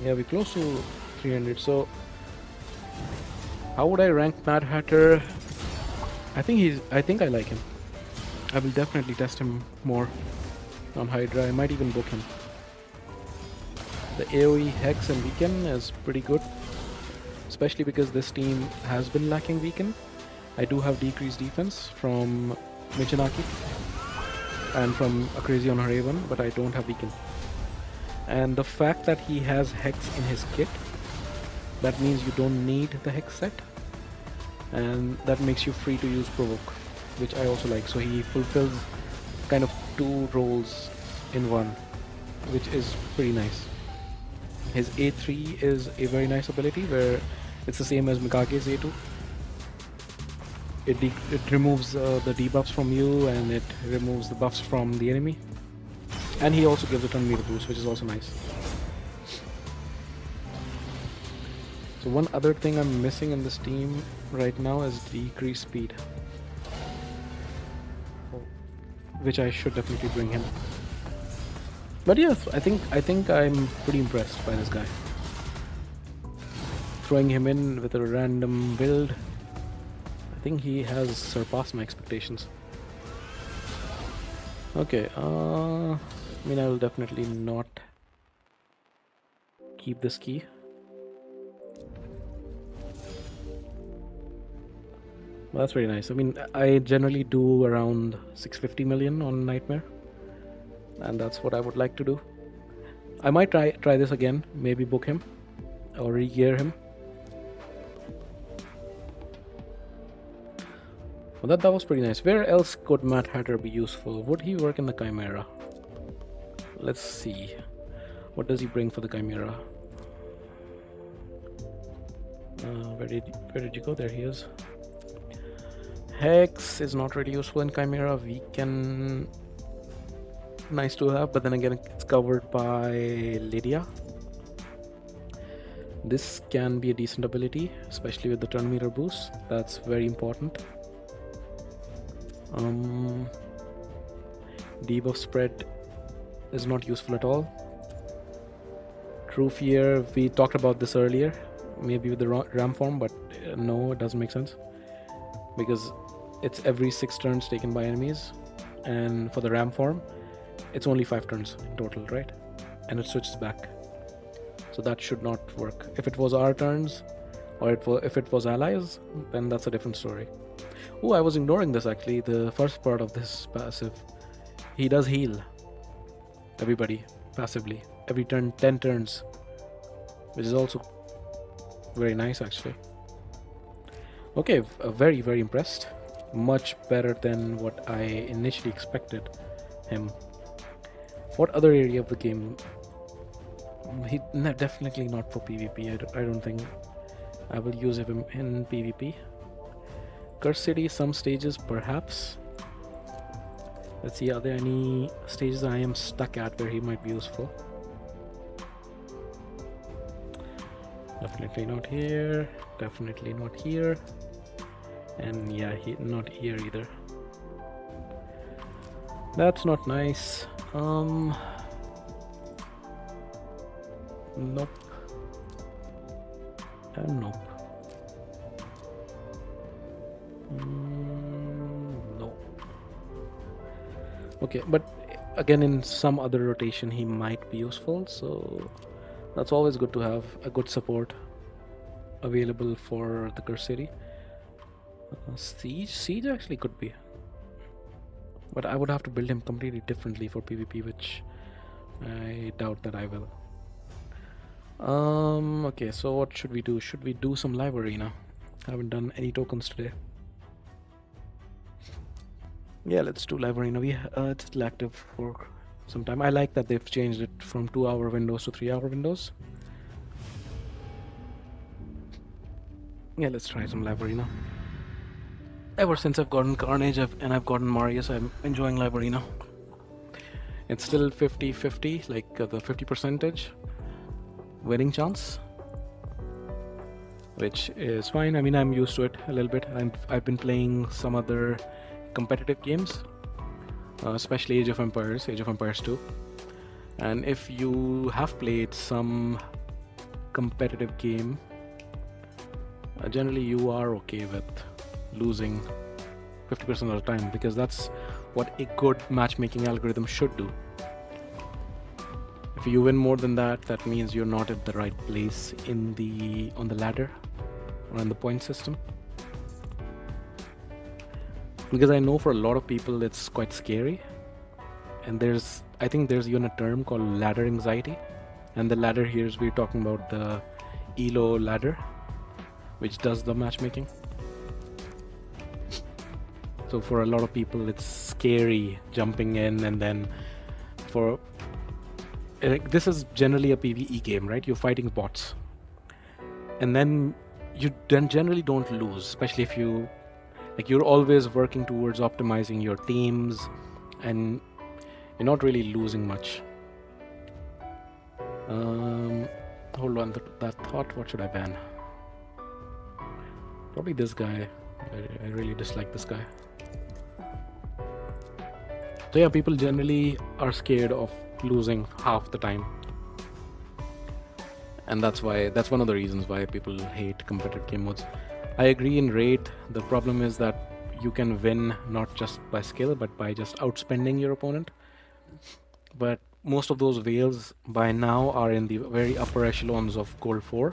Yeah, we're close to 300. So, how would I rank Mad Hatter? I think I like him. I will definitely test him more on Hydra. I might even book him. The AoE Hex and Weaken is pretty good, especially because this team has been lacking Weaken. I do have decreased defense from Michinaki and from Akrazion Haraven, but I don't have Weaken. And the fact that he has Hex in his kit, that means you don't need the Hex set, and that makes you free to use Provoke, which I also like. So he fulfills kind of two roles in one, which is pretty nice. His A3 is a very nice ability where it's the same as Mikage's A2. It removes the debuffs from you, and it removes the buffs from the enemy. And he also gives a turn meter boost, which is also nice. So one other thing I'm missing in this team right now is decreased speed, which I should definitely bring him. But yes, I think I'm pretty impressed by this guy. Throwing him in with a random build, I think he has surpassed my expectations. Okay, I mean, I will definitely not keep this key. Well, that's very nice. I mean, I generally do around 650 million on Nightmare, and that's what I would like to do. I might try this again, maybe book him or re-gear him. Well, that was pretty nice. Where else could Mad Hatter be useful? Would he work in the Chimera? Let's see. What does he bring for the Chimera? Where did you go? There he is. Hex is not really useful in Chimera. Weaken, nice to have, but then again it's covered by Lydia. This can be a decent ability, especially with the turn meter boost. That's very important. Debuff spread is not useful at all. True Fear, we talked about this earlier, maybe with the ram form, but no, it doesn't make sense because it's every 6 turns taken by enemies, and for the ram form it's only 5 turns in total, right? And it switches back, so that should not work. If it was our turns, or if it was allies, then that's a different story. Oh, I was ignoring this actually, the first part of this passive. He does heal everybody passively every turn, 10 turns, which is also very nice actually. Okay, very impressed. Much better than what I initially expected him. What other area of the game? Definitely not for PvP. I don't think I will use him in PvP. Curse City, some stages perhaps. Let's see, are there any stages I am stuck at where he might be useful? Definitely not here, definitely not here, and yeah, not here either. That's not nice. Nope. And nope. No. Okay, but again, in some other rotation he might be useful, so that's always good to have a good support available for the Curse City. Siege actually could be, but I would have to build him completely differently for PvP, which I doubt that I will. Okay, so what should we do? Should we do some live arena? I haven't done any tokens today. Yeah, let's do live arena. It's still active for some time. I like that they've changed it from 2-hour windows to 3-hour windows. Yeah, let's try some live arena. Ever since I've gotten Carnage and I've gotten Marius, I'm enjoying live arena. It's still 50-50, like the 50 percentage winning chance, which is fine. I mean, I'm used to it a little bit. I've been playing some other competitive games, especially Age of Empires 2. And if you have played some competitive game, generally you are okay with losing 50% of the time, because that's what a good matchmaking algorithm should do. If you win more than that, that means you're not at the right place on the ladder or in the point system. Because I know for a lot of people it's quite scary, and I think there's even a term called ladder anxiety, and the ladder here is we're talking about the ELO ladder, which does the matchmaking. So for a lot of people it's scary jumping in, and then this is generally a PvE game, right? You're fighting bots, and then you generally don't lose, especially if you're always working towards optimizing your teams, and you're not really losing much. Hold on, that thought, what should I ban? Probably this guy. I really dislike this guy. So yeah, people generally are scared of losing half the time, and that's one of the reasons why people hate competitive game modes. I agree, in Raid the problem is that you can win not just by skill but by just outspending your opponent, but most of those whales by now are in the very upper echelons of Gold 4.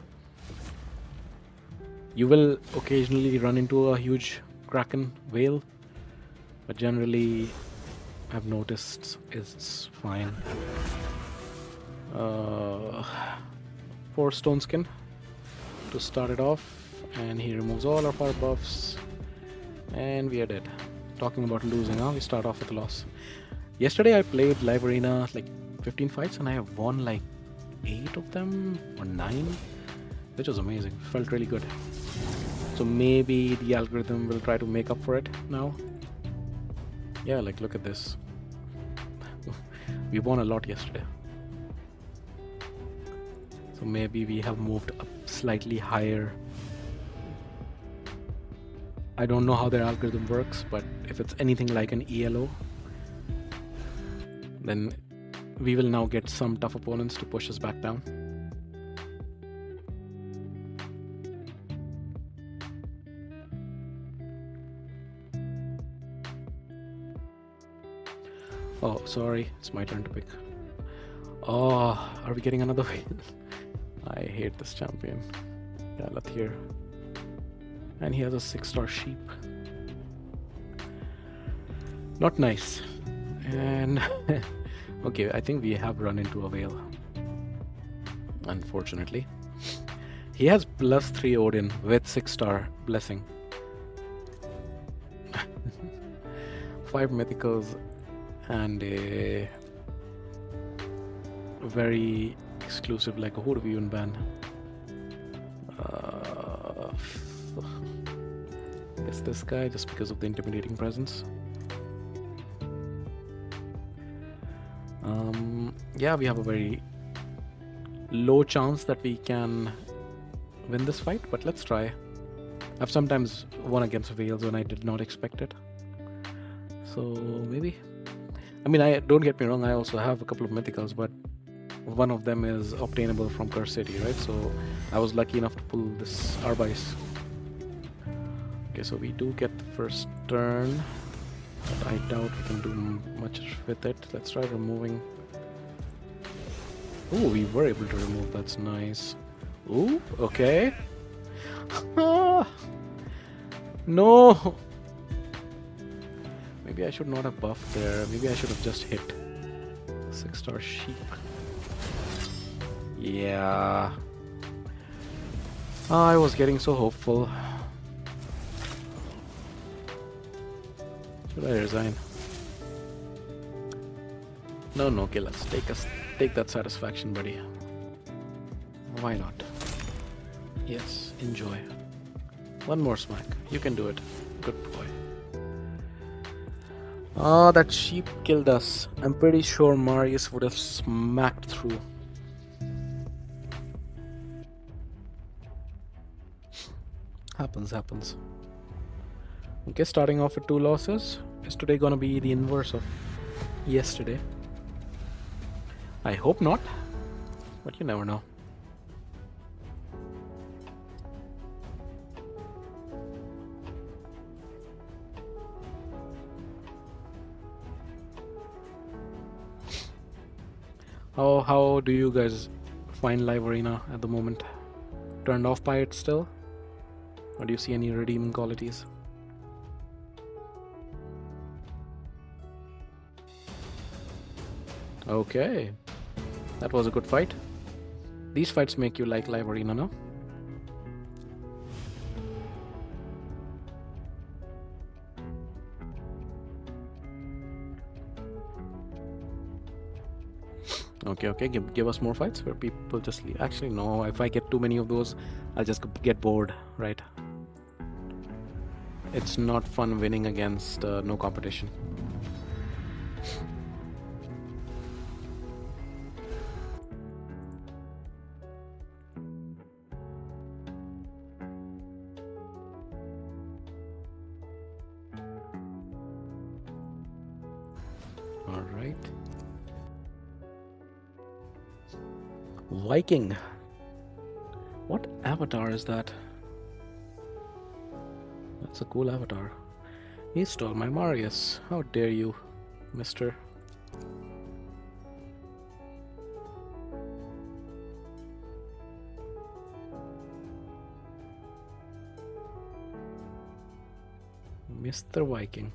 You will occasionally run into a huge Kraken whale, but generally I've noticed it's fine. 4 stone skin to start it off, and he removes all of our buffs, and we are dead. Talking about losing, we start off with a loss. Yesterday I played live arena like 15 fights, and I have won like 8 of them or 9, which was amazing. Felt really good. So maybe the algorithm will try to make up for it now. Yeah, like look at this. We won a lot yesterday. So maybe we have moved up slightly higher. I don't know how their algorithm works, but if it's anything like an ELO, then we will now get some tough opponents to push us back down. Oh, sorry, it's my turn to pick. Oh, are we getting another whale? I hate this champion. Yeah, Lathir. And he has a 6-star sheep. Not nice. And okay, I think we have run into a whale. Unfortunately. He has +3 Odin with 6-star blessing. 5 mythicals and a very exclusive, like, who do we even ban? Guess this guy, just because of the intimidating presence. Yeah, we have a very low chance that we can win this fight, but let's try. I've sometimes won against whales when I did not expect it. So maybe. I mean, don't get me wrong, I also have a couple of mythicals, but one of them is obtainable from Curse City, right? So I was lucky enough to pull this Arbice. Okay, so we do get the first turn, but I doubt we can do much with it. Let's try removing. Oh, we were able to remove. That's nice. Ooh, okay. No! Maybe I should not have buffed there. Maybe I should have just hit 6-star sheep. Yeah. I was getting so hopeful. Should I resign? No, okay, let's take that satisfaction, buddy. Why not? Yes, enjoy. One more smack. You can do it. Good boy. Ah, that sheep killed us. I'm pretty sure Marius would have smacked through. Happens. Okay, starting off with 2 losses. Is today gonna be the inverse of yesterday? I hope not, but you never know. How do you guys find Live Arena at the moment? Turned off by it still? Or do you see any redeeming qualities? Okay, that was a good fight. These fights make you like Live Arena, no? Okay, give us more fights where people just leave. Actually, no, if I get too many of those, I'll just get bored, right? It's not fun winning against no competition. All right. Viking. What avatar is that? That's a cool avatar. He stole my Marius. How dare you, mister? Mr. Viking.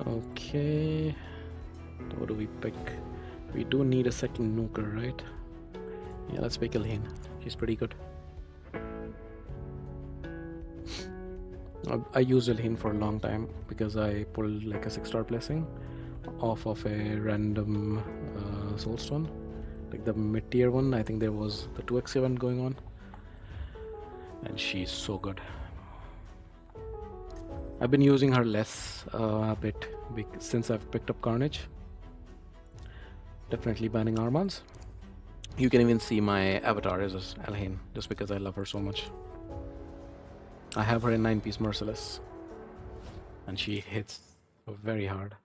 Okay. What do we pick? We do need a second nuker, right? Yeah, let's pick Elaine. She's pretty good. I used Elaine for a long time because I pulled like a 6-star blessing off of a random soulstone. Like the mid-tier one, I think there was the 2x event going on. And she's so good. I've been using her less a bit since I've picked up Carnage. Definitely banning Armands. You can even see my avatar is Elhain, just because I love her so much. I have her in 9-piece Merciless, and she hits very hard.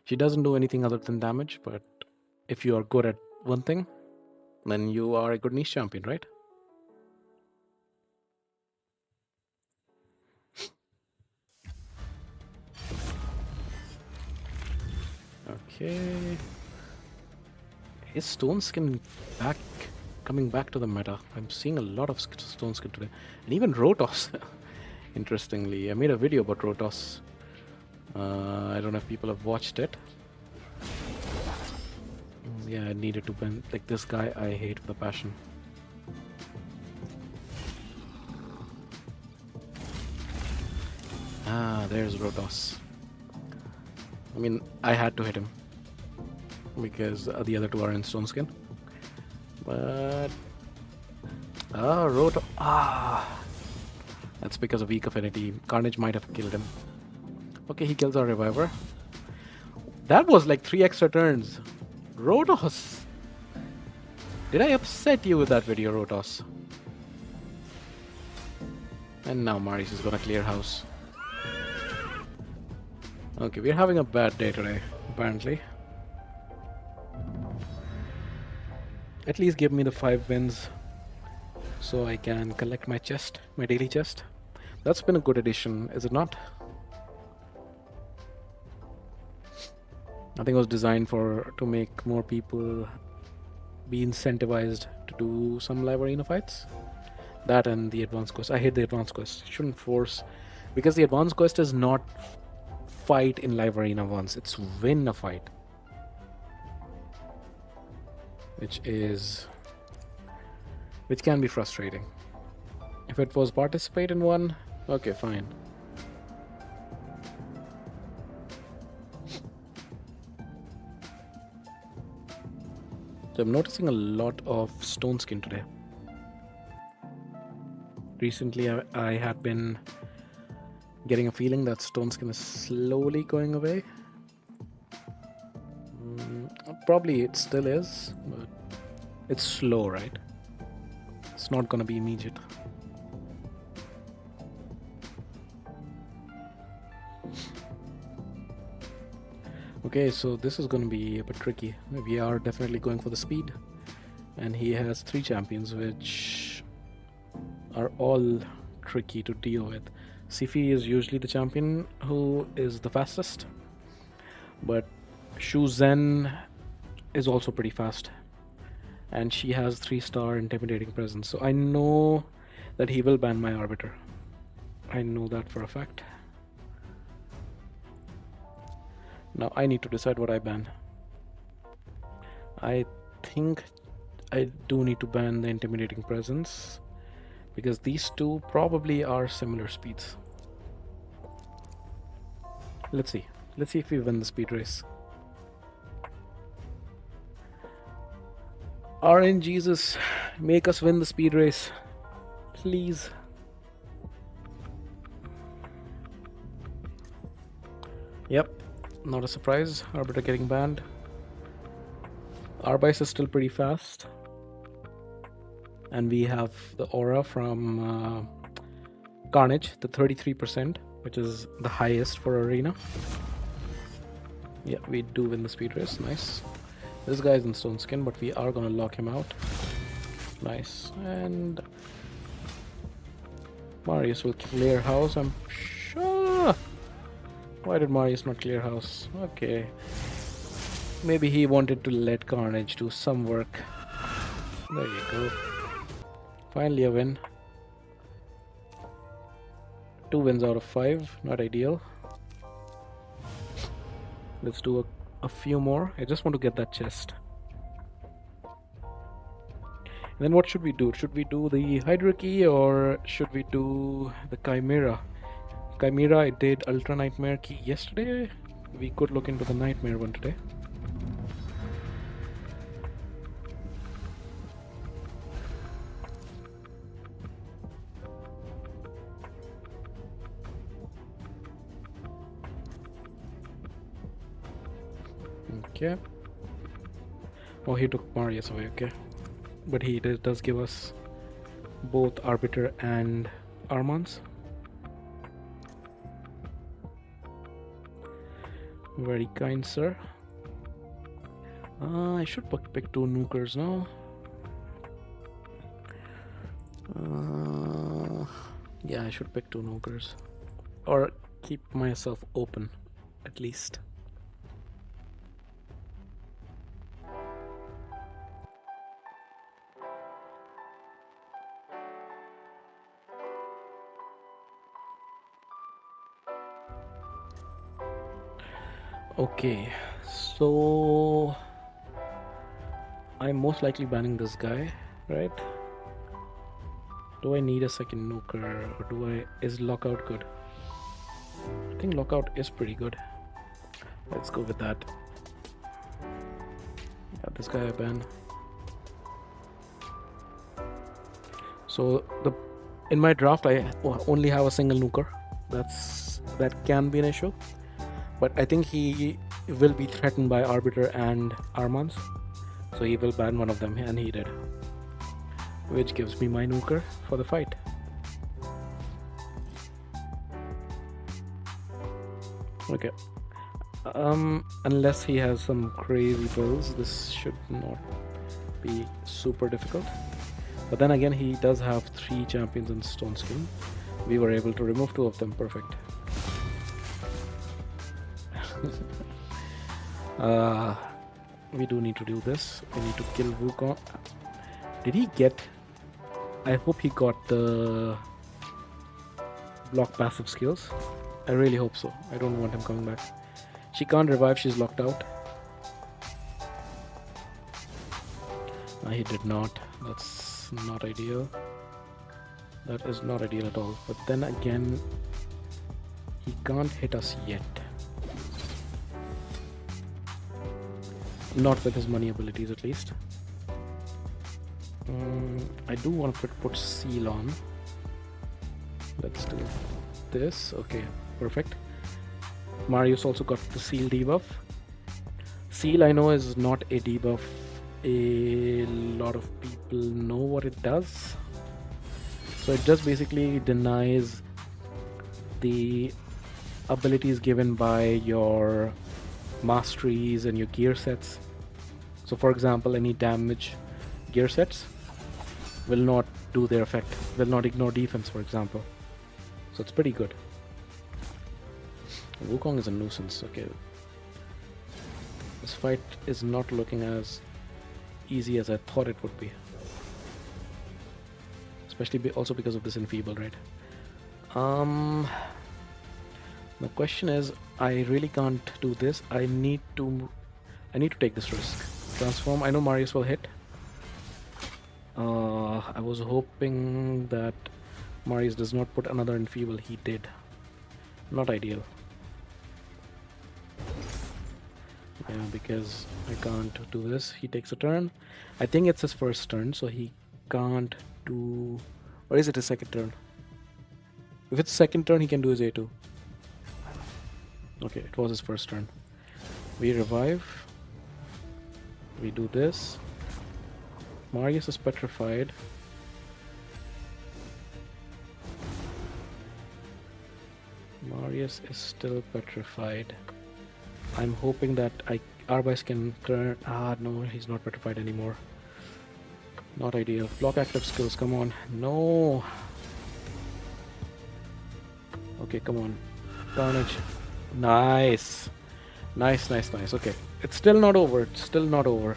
She doesn't do anything other than damage, but if you are good at one thing, then you are a good niche champion, right? Okay. Is Stone Skin coming back to the meta? I'm seeing a lot of Stone Skin today. And even Rotos. Interestingly, I made a video about Rotos. I don't know if people have watched it. Yeah, I needed to bend. Like this guy, I hate with a passion. Ah, there's Rotos. I mean, I had to hit him because the other two are in Stone Skin. But Roto. That's because of weak affinity. Carnage might have killed him. Okay, he kills our reviver. That was like 3 extra turns. Rotos. Did I upset you with that video, Rotos? And now Marius is gonna clear house. Okay, we're having a bad day today, apparently. At least give me the 5 wins so I can collect my chest, my daily chest. That's been a good addition, is it not? I think it was designed to make more people be incentivized to do some live arena fights. That and the advanced quest. I hate the advanced quest. It shouldn't force, because the advanced quest is not fight in live arena once, it's win a fight, which can be frustrating. If it was participate in one, okay, fine. So I'm noticing a lot of Stone Skin today. Recently I had been Getting a feeling that Stone Skin is slowly going away. Probably it still is, but it's slow, right? It's not gonna be immediate. Okay, so this is gonna be a bit tricky. We are definitely going for the speed, and he has 3 champions, which are all tricky to deal with. Sifi is usually the champion who is the fastest, but Shu Zhen is also pretty fast, and she has 3-star intimidating presence. So I know that he will ban my Arbiter. I know that for a fact. Now I need to decide what I ban. I think I do need to ban the intimidating presence, because these two probably are similar speeds. Let's see. Let's see if we win the speed race. RNGesus, make us win the speed race. Please. Yep, not a surprise. Arbiter getting banned. Arbice is still pretty fast. And we have the aura from Carnage, the 33%, which is the highest for Arena. Yeah, we do win the speed race. Nice. This guy's in Stone Skin, but we are gonna lock him out. Nice. And Marius will clear house, I'm sure. Why did Marius not clear house? Okay. Maybe he wanted to let Carnage do some work. There you go. Finally a win. 2 wins out of 5. Not ideal. Let's do a few more. I just want to get that chest. And then what should we do? Should we do the Hydra Key or should we do the Chimera? Chimera, I did Ultra Nightmare Key yesterday. We could look into the Nightmare one today. Okay. Oh, he took Marius away, okay. But he does give us both Arbiter and Armans. Very kind, sir. I should pick 2 nukers now. Yeah, I should pick 2 nukers. Or keep myself open, at least. Okay, so I'm most likely banning this guy, right? Do I need a second nuker, or is lockout good? I think lockout is pretty good. Let's go with that. Yeah, this guy I ban. So in my draft I only have a single nuker. That can be an issue. But I think he will be threatened by Arbiter and Armans, so he will ban one of them, and he did. Which gives me my nuker for the fight. Okay. Unless he has some crazy builds, this should not be super difficult. But then again, he does have 3 champions in Stone Skin. We were able to remove 2 of them. Perfect. We do need to do this. We need to kill Wukong. Did he get... I hope he got the block passive skills. I really hope so. I don't want him coming back. She can't revive, she's locked out. He did not. That's not ideal. That is not ideal at all. But then again, he can't hit us yet. Not with his money abilities, at least. I do want to put seal on. Let's do this. Okay, perfect. Marius also got the seal debuff. Seal, I know, is not a debuff. A lot of people know what it does. So it just basically denies the abilities given by your masteries and your gear sets. So for example, any damage gear sets will not do their effect, will not ignore defense, for example. So it's pretty good. Wukong is a nuisance. Okay, this fight is not looking as easy as I thought it would be, especially also because of this enfeeble, right? The question is, I really can't do this. I need to take this risk. Transform. I know Marius will hit. I was hoping that Marius does not put another enfeeble. He did. Not ideal. Yeah, because I can't do this. He takes a turn. I think it's his first turn, so he can't do... Or is it his second turn? If it's second turn, he can do his A2. Okay, it was his first turn. We revive. We do this. Marius is petrified. Marius is still petrified. I'm hoping that Arbice can turn... Ah, no, he's not petrified anymore. Not ideal. Block active skills, come on. No! Okay, come on. Carnage. Nice! Nice, nice, nice. Okay. It's still not over. It's still not over.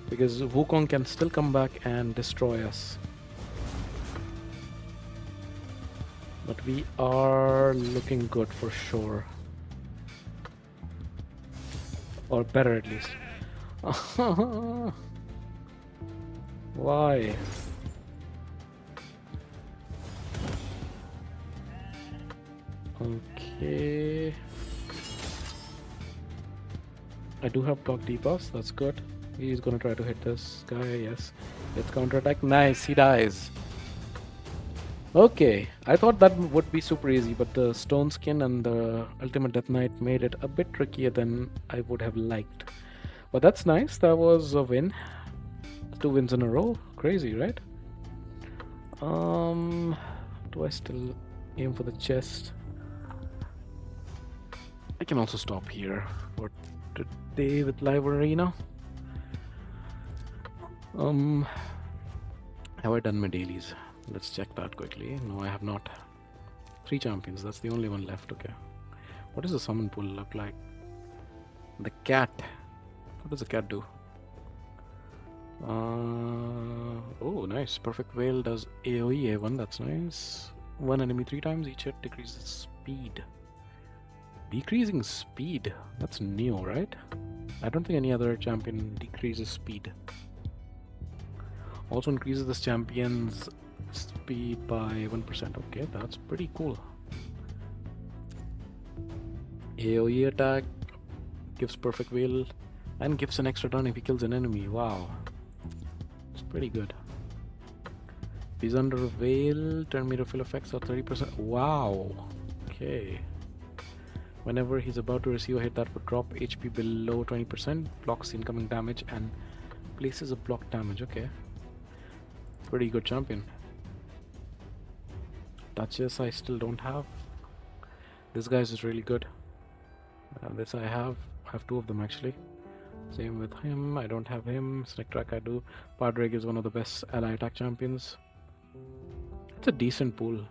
Because Wukong can still come back and destroy us. But we are looking good for sure. Or better at least. Why? Okay. I do have block debuffs, that's good. He's gonna try to hit this guy, yes. It's counterattack. Nice, he dies. Okay, I thought that would be super easy, but the Stone Skin and the Ultimate Death Knight made it a bit trickier than I would have liked. But that's nice, that was a win. 2 wins in a row, crazy, right? Do I still aim for the chest? I can also stop here for today with Live Arena. Have I done my dailies? Let's check that quickly. No, I have not. 3 champions, that's the only one left. Okay. What does the summon pool look like? The cat. What does the cat do? Oh, nice. Perfect Veil does AoE A1, that's nice. 1 enemy 3 times, each hit decreases speed. Decreasing speed? That's new, right? I don't think any other champion decreases speed. Also increases this champion's speed by 1%. Okay, that's pretty cool. AoE attack gives perfect veil and gives an extra turn if he kills an enemy. Wow, it's pretty good. If he's under veil, turn meter fill effects are 30%. Wow. Okay. Whenever he's about to receive a hit that would drop HP below 20%, blocks incoming damage and places a block damage. Okay. Pretty good champion. Duchess I still don't have. This guy's is really good. This I have 2 of them actually. Same with him, I don't have him. Snake Track I do. Padraig is one of the best ally attack champions. It's a decent pool.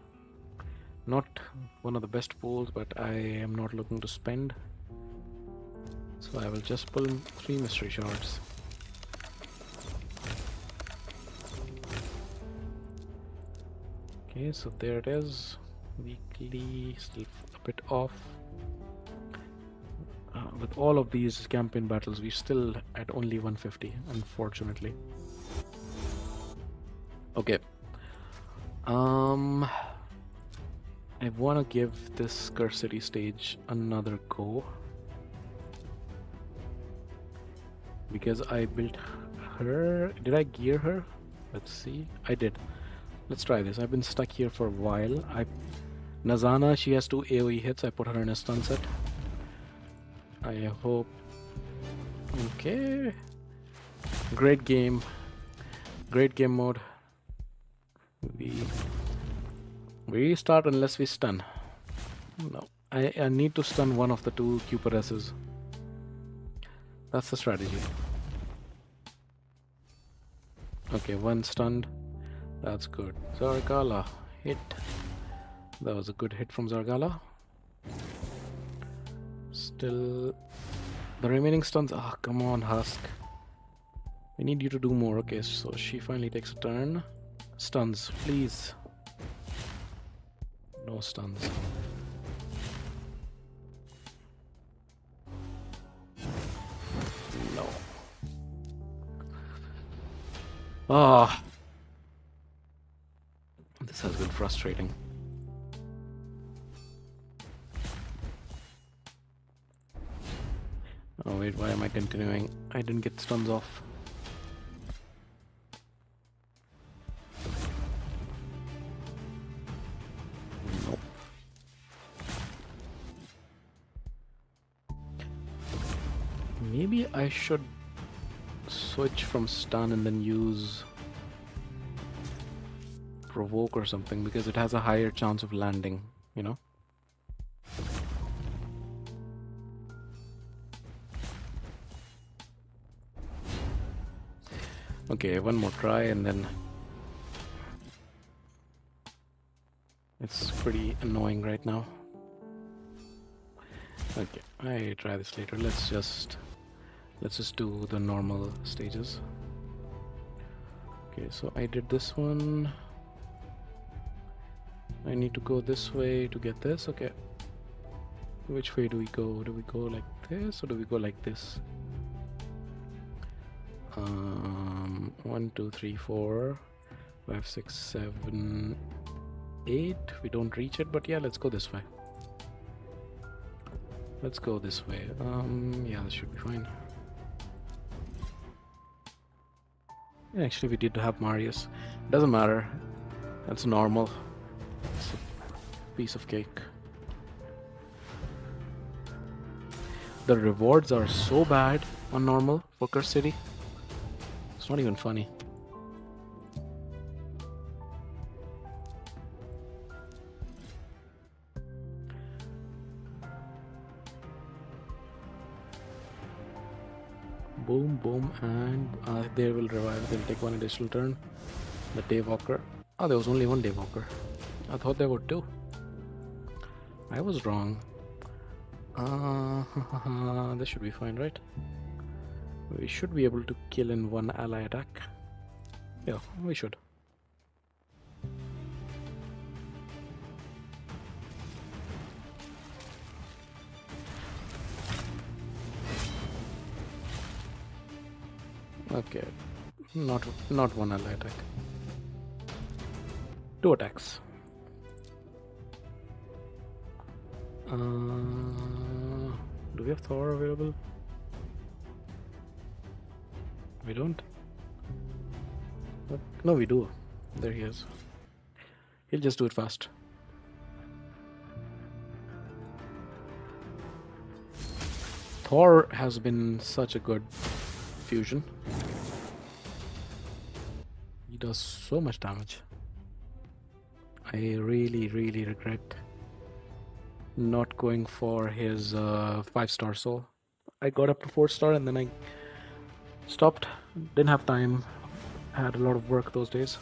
Not one of the best pools, but I am not looking to spend. So I will just pull 3 mystery shards. Okay, so there it is. Weekly, still a bit off. With all of these campaign battles, we're still at only 150, unfortunately. Okay. I want to give this Curse City stage another go. Because I built her. Did I gear her? Let's see. I did. Let's try this. I've been stuck here for a while. Nazana, she has 2 AoE hits. I put her in a stun set. I hope. Okay. Great game. Great game mode. We start unless we stun. No. I need to stun one of the 2 Cuperesses. That's the strategy. Okay, 1 stunned. That's good. Zargala hit. That was a good hit from Zargala. Still, the remaining stuns. Ah, come on, Husk. We need you to do more. Okay, so she finally takes a turn. Stuns, please. No stuns. No. Ah. This has been frustrating. Oh wait, why am I continuing? I didn't get stuns off. Nope. Maybe I should switch from stun and then use provoke or something, because it has a higher chance of landing, you know? Okay, one more try and then it's pretty annoying right now. Okay, I try this later. Let's just do the normal stages. Okay, so I did this one. I need to go this way to get this. Okay. Which way do we go? Do we go like this or do we go like this? 1, 2, 3, 4, 5, 6, 7, 8. We don't reach it, but yeah, let's go this way. Let's go this way. Yeah, this should be fine. Yeah, actually, we did have Marius. Doesn't matter. That's normal. It's a piece of cake. The rewards are so bad on normal for Curse City. It's not even funny. Boom, boom, and they will revive. They'll take 1 additional turn. The Daywalker. Oh, there was only 1 Daywalker. I thought there were 2. I was wrong. This should be fine, right? We should be able to kill in 1 ally attack. Yeah, we should. Okay, not 1 ally attack. 2 attacks. Do we have Thor available? We don't? No, we do. There he is. He'll just do it fast. Thor has been such a good fusion. He does so much damage. I really regret not going for his 5-star soul. I got up to 4-star and then I stopped. Didn't have time. I had a lot of work those days.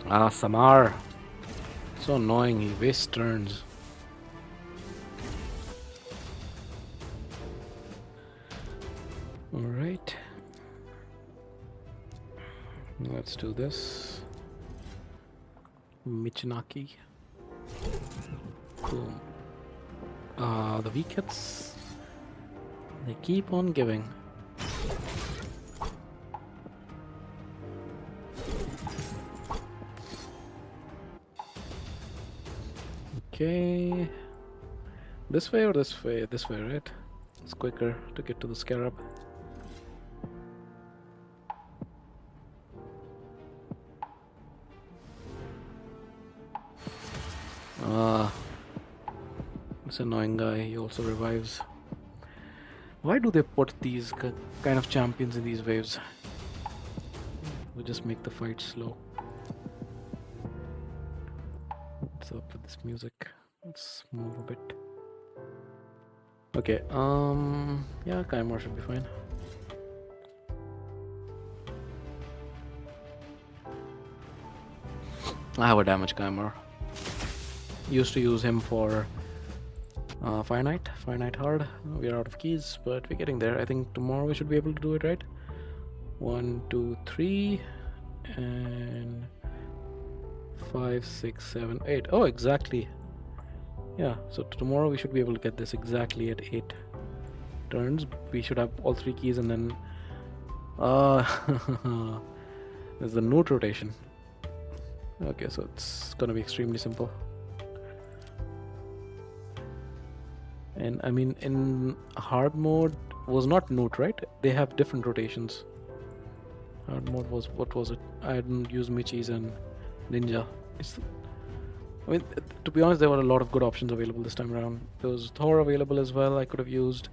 Ah, Samar. So annoying, he wastes turns. Alright. Let's do this. Michinaki. Boom. The weak hits. They keep on giving. Okay. This way or this way? This way, right? It's quicker to get to the scarab. This annoying guy, he also revives. Why do they put these kind of champions in these waves? We just make the fight slow. What's up with this music? Let's move a bit. Okay, yeah, Kymar should be fine. I have a damage Kymar. Used to use him for Fire Knight hard. We are out of keys, but we're getting there. I think tomorrow we should be able to do it, right? 1, 2, 3, and 5, 6, 7, 8. Oh, exactly. Yeah, so tomorrow we should be able to get this exactly at 8 turns. We should have all 3 keys, and then there's the note rotation. Okay, so it's gonna be extremely simple. And I mean, in hard mode was not note, right? They have different rotations. Hard mode was, what was it? I didn't use Michis and Ninja. I mean, to be honest, there were a lot of good options available this time around. There was Thor available as well, I could have used.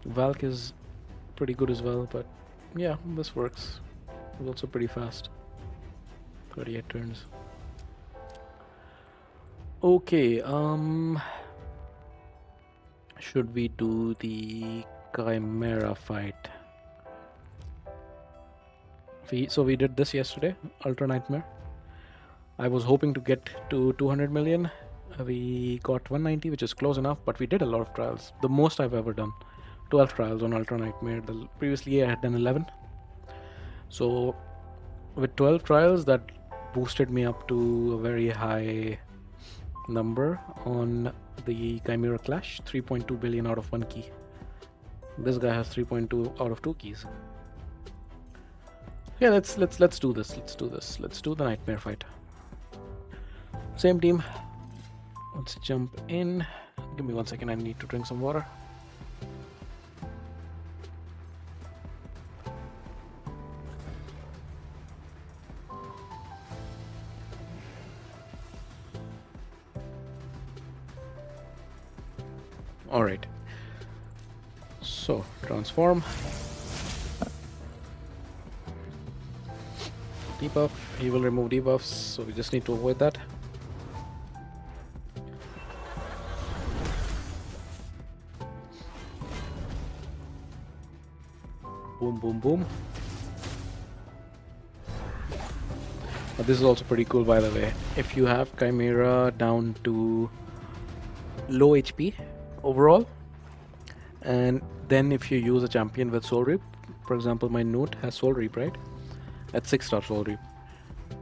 Valk is pretty good as well, but yeah, this works. It's also pretty fast. 38 turns. Okay, should we do the Chimera fight? So we did this yesterday, Ultra Nightmare. I was hoping to get to 200 million. We got 190, which is close enough, but we did a lot of trials. The most I've ever done. 12 trials on Ultra Nightmare. Previously I had done 11. So with 12 trials, that boosted me up to a very high number on the Chimera Clash. 3.2 billion out of 1 key. This guy has 3.2 out of 2 keys. Yeah, let's do this. Let's do this. Let's do the Nightmare fight. Same team. Let's jump in. Give me 1 second. I need to drink some water. Alright. So, transform. Debuff. He will remove debuffs, so we just need to avoid that. Boom, boom, boom. But this is also pretty cool, by the way. If you have Chimera down to low HP overall, and then if you use a champion with Soul Reap, for example, my Note has Soul Reap, right? At 6-star Soul Reap.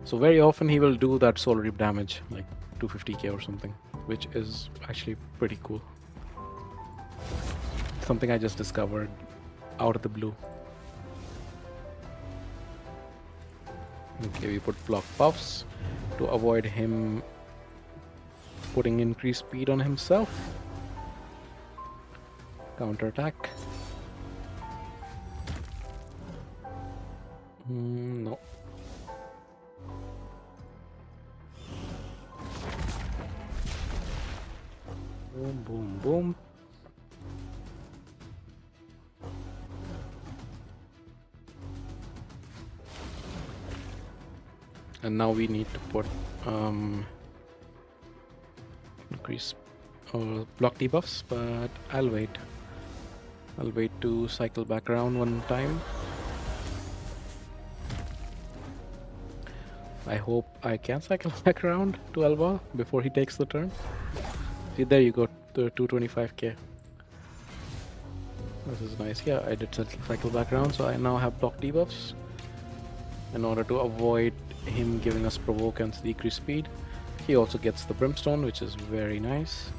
So very often he will do that Soul Reap damage, like 250k or something, which is actually pretty cool. Something I just discovered out of the blue. Okay, we put block buffs to avoid him putting increased speed on himself. Counter attack. No. Boom, boom, boom. And now we need to put increase or block debuffs, but I'll wait. I'll wait to cycle back around 1 time. I hope I can cycle back around to Alba before he takes the turn. See, there you go, the 225k. This is nice. Yeah, I did cycle back around, so I now have block debuffs in order to avoid him giving us provoke and decrease speed. He also gets the brimstone, which is very nice.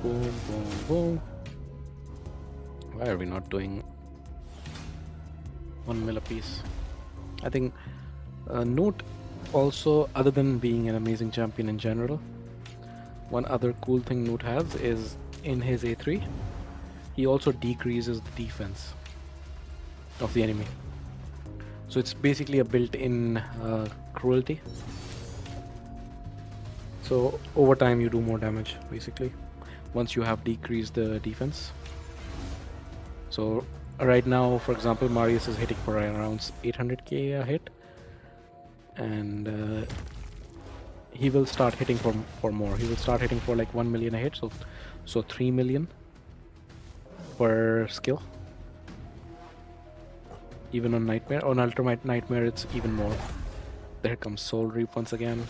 Boom, boom, boom. Why are we not doing 1 mil apiece? I think Note also, other than being an amazing champion in general, one other cool thing Note has is in his A3, he also decreases the defense of the enemy. So it's basically a built-in cruelty. So over time you do more damage basically once you have decreased the defense. So right now, for example, Marius is hitting for around 800k a hit, and he will start hitting for more. He will start hitting for like 1 million a hit, so 3 million per skill. Even on Nightmare, on Ultimate Nightmare, it's even more. There comes Soul Reap once again.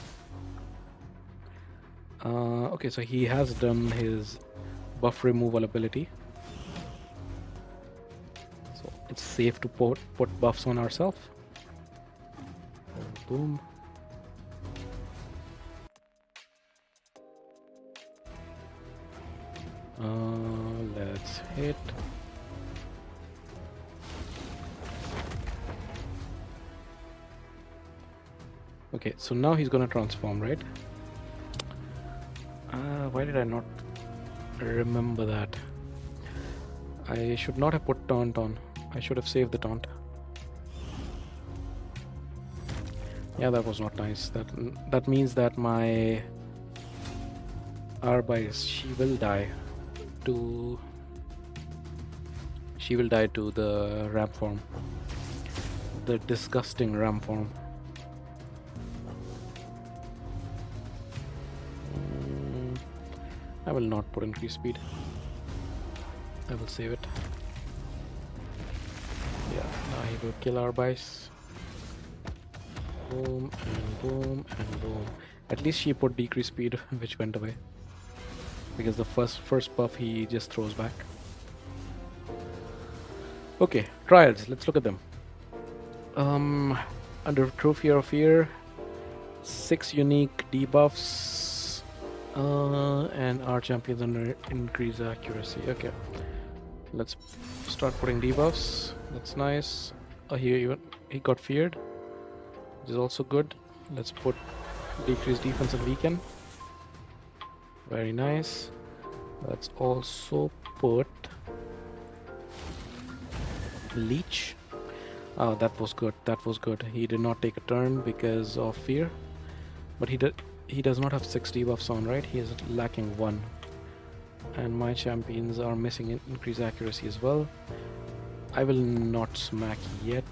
Okay, so he has done his buff removal ability. So it's safe to put buffs on ourselves. Boom. Let's hit. Okay, so now he's gonna transform, right? Why did I not remember that? I should not have put taunt on. I should have saved the taunt. Yeah, that was not nice. That means that my Arbice, she will die to the ramp form. The disgusting ramp form. I will not put increased speed. I will save it. Yeah, now he will kill Arbice. Boom and boom and boom. At least she put decreased speed, which went away. Because the first buff he just throws back. Okay, trials. Let's look at them. Under Trophy of Fear, 6 unique debuffs, and our champions under increase accuracy. Okay, let's start putting debuffs. That's nice. He got feared, which is also good. Let's put decreased defense and weaken. Very nice. Let's also put leech. Oh, that was good. That was good. He did not take a turn because of fear, but he does not have 6 debuffs on, right? He is lacking 1, and my champions are missing increased accuracy as well. I will not smack yet.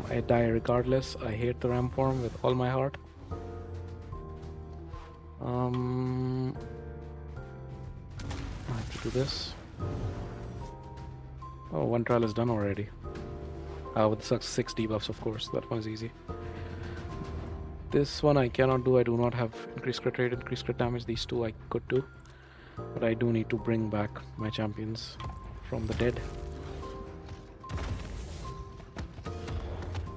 I die regardless. I hate the ramp form with all my heart. I have to do this. Oh, one trial is done already. With 6 debuffs, of course. That one's easy. This one I cannot do. I do not have increased crit rate, increased crit damage. These two I could do. But I do need to bring back my champions from the dead.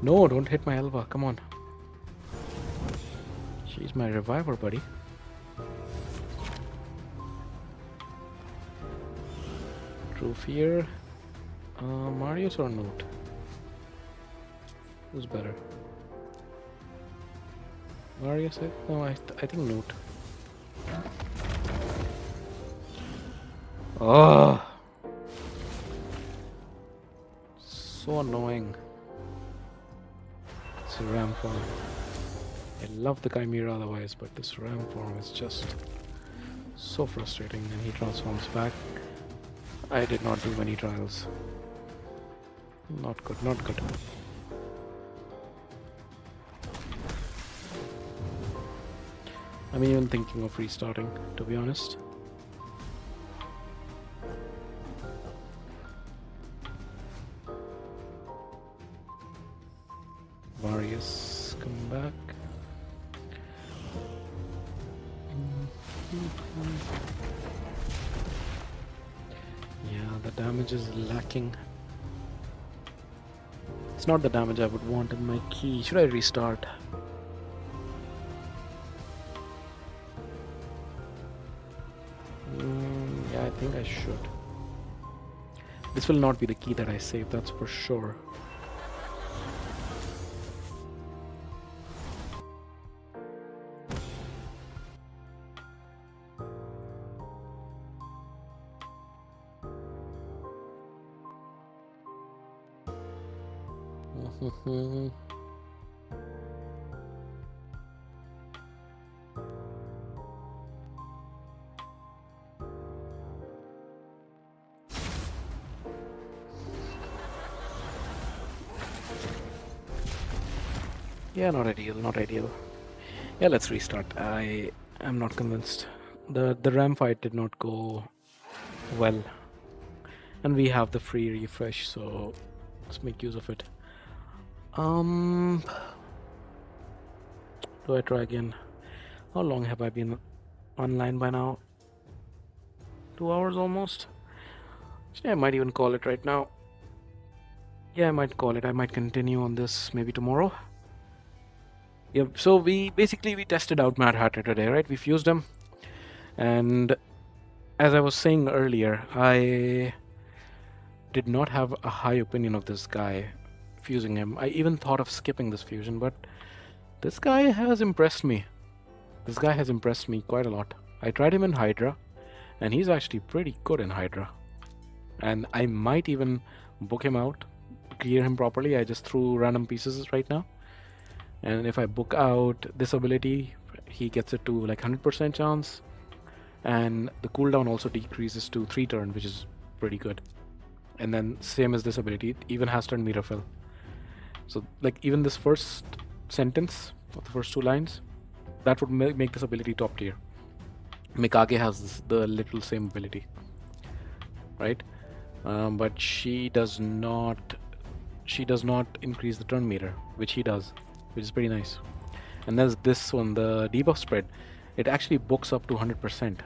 No, don't hit my Elva. Come on. She's my reviver, buddy. True Fear. Marius or Note? Who's better? Marius? No, I think Note. Oh, so annoying. It's a ram form. I love the Chimera otherwise, but this ram form is just so frustrating. And he transforms back. I did not do many trials. Not good, not good. I'm even thinking of restarting, to be honest. Marius, come back. Yeah, the damage is lacking. It's not the damage I would want in my key. Should I restart? Yeah, I think I should. This will not be the key that I save, that's for sure. Yeah, not ideal, not ideal. Yeah, let's restart. I am not convinced. The Ram fight did not go well, and we have the free refresh, so let's make use of it. Um, do I try again? How long have I been online by now? 2 hours almost. Yeah, I might even call it right now. Yeah, I might call it. I might continue on this maybe tomorrow. Yeah, so we tested out Mad Hatter today, right? We fused him, and as I was saying earlier, I did not have a high opinion of this guy fusing him. I even thought of skipping this fusion, but this guy has impressed me. This guy has impressed me quite a lot. I tried him in Hydra, and he's actually pretty good in Hydra. And I might even book him out, clear him properly. I just threw random pieces right now. And if I book out this ability, he gets it to like 100% chance. And the cooldown also decreases to 3 turn, which is pretty good. And then same as this ability, it even has turn meter fill. So like even this first sentence of the first 2 lines, that would make this ability top tier. Mikage has the little same ability, right? But she does not increase the turn meter, which he does, which is pretty nice. And there's this one, the debuff spread. It actually books up to 100%,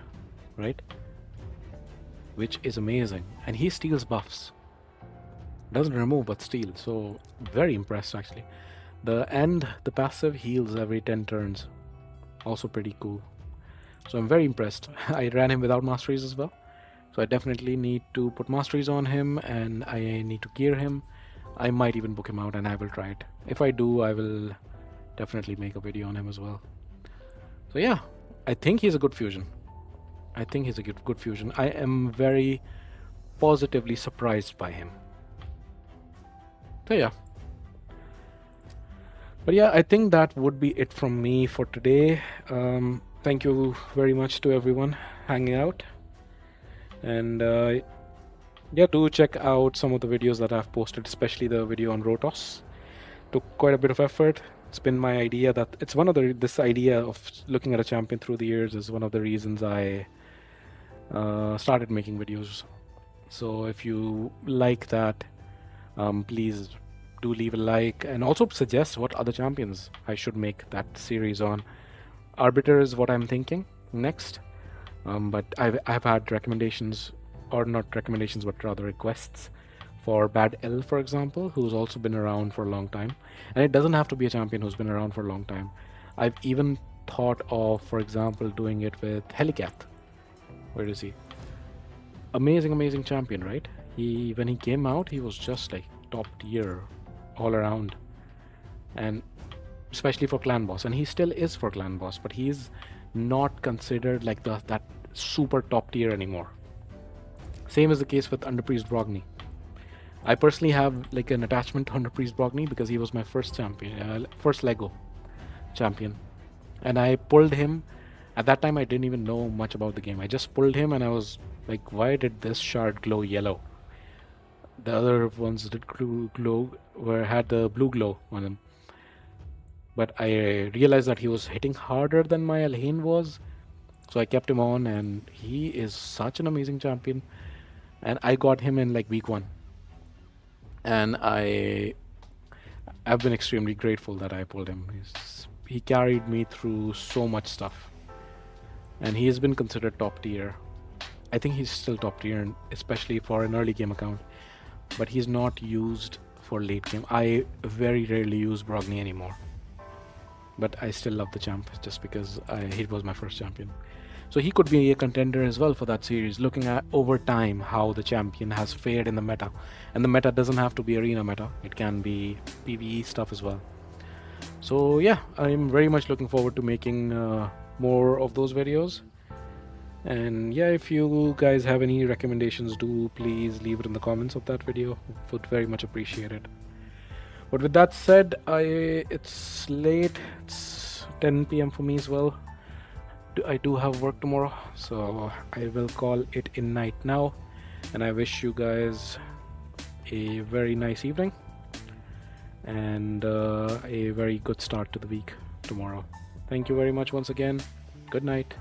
right? Which is amazing. And he steals buffs. Doesn't remove but steal. So very impressed actually. The passive heals every 10 turns. Also pretty cool. So I'm very impressed. I ran him without masteries as well. So I definitely need to put masteries on him, and I need to gear him. I might even book him out, and I will try it. If I do, I will definitely make a video on him as well. So yeah, I think he's a good fusion. I think he's a good fusion. I am very positively surprised by him. So yeah. But yeah, I think that would be it from me for today. Thank you very much to everyone hanging out. And yeah, do check out some of the videos that I've posted, especially the video on Rotos. Took quite a bit of effort. It's been my idea that it's one of this idea of looking at a champion through the years is one of the reasons I started making videos. So if you like that, please do leave a like, and also suggest what other champions I should make that series on. Arbiter is what I'm thinking next. But I've had recommendations, or not recommendations, but rather requests for Bad L, for example, who's also been around for a long time. And it doesn't have to be a champion who's been around for a long time. I've even thought of, for example, doing it with Helicat. Where is he? Amazing champion, right? When he came out, he was just like top tier all around. And especially for Clan Boss. And he still is for Clan Boss, but he's not considered like that super top tier anymore. Same is the case with Underpriest Brogni. I personally have like an attachment to Underpriest Brogni because he was my first champion, first Lego champion, and I pulled him. At that time, I didn't even know much about the game. I just pulled him, and I was like, "Why did this shard glow yellow?" The other ones did had the blue glow on them. But I realized that he was hitting harder than my Alhain was, so I kept him on, and he is such an amazing champion. And I got him in like week 1, and I've been extremely grateful that I pulled him. He carried me through so much stuff, and he has been considered top tier. I think he's still top tier, especially for an early game account, but he's not used for late game. I very rarely use Brogni anymore. But I still love the champ just because he was my first champion. So he could be a contender as well for that series, looking at over time how the champion has fared in the meta. And the meta doesn't have to be arena meta, it can be PvE stuff as well. So yeah, I'm very much looking forward to making more of those videos. And yeah, if you guys have any recommendations, do please leave it in the comments of that video. Would very much appreciate it. But with that said, it's late. It's 10 p.m. for me as well. I do have work tomorrow, so I will call it in night now. And I wish you guys a very nice evening. and a very good start to the week tomorrow. Thank you very much once again. Good night.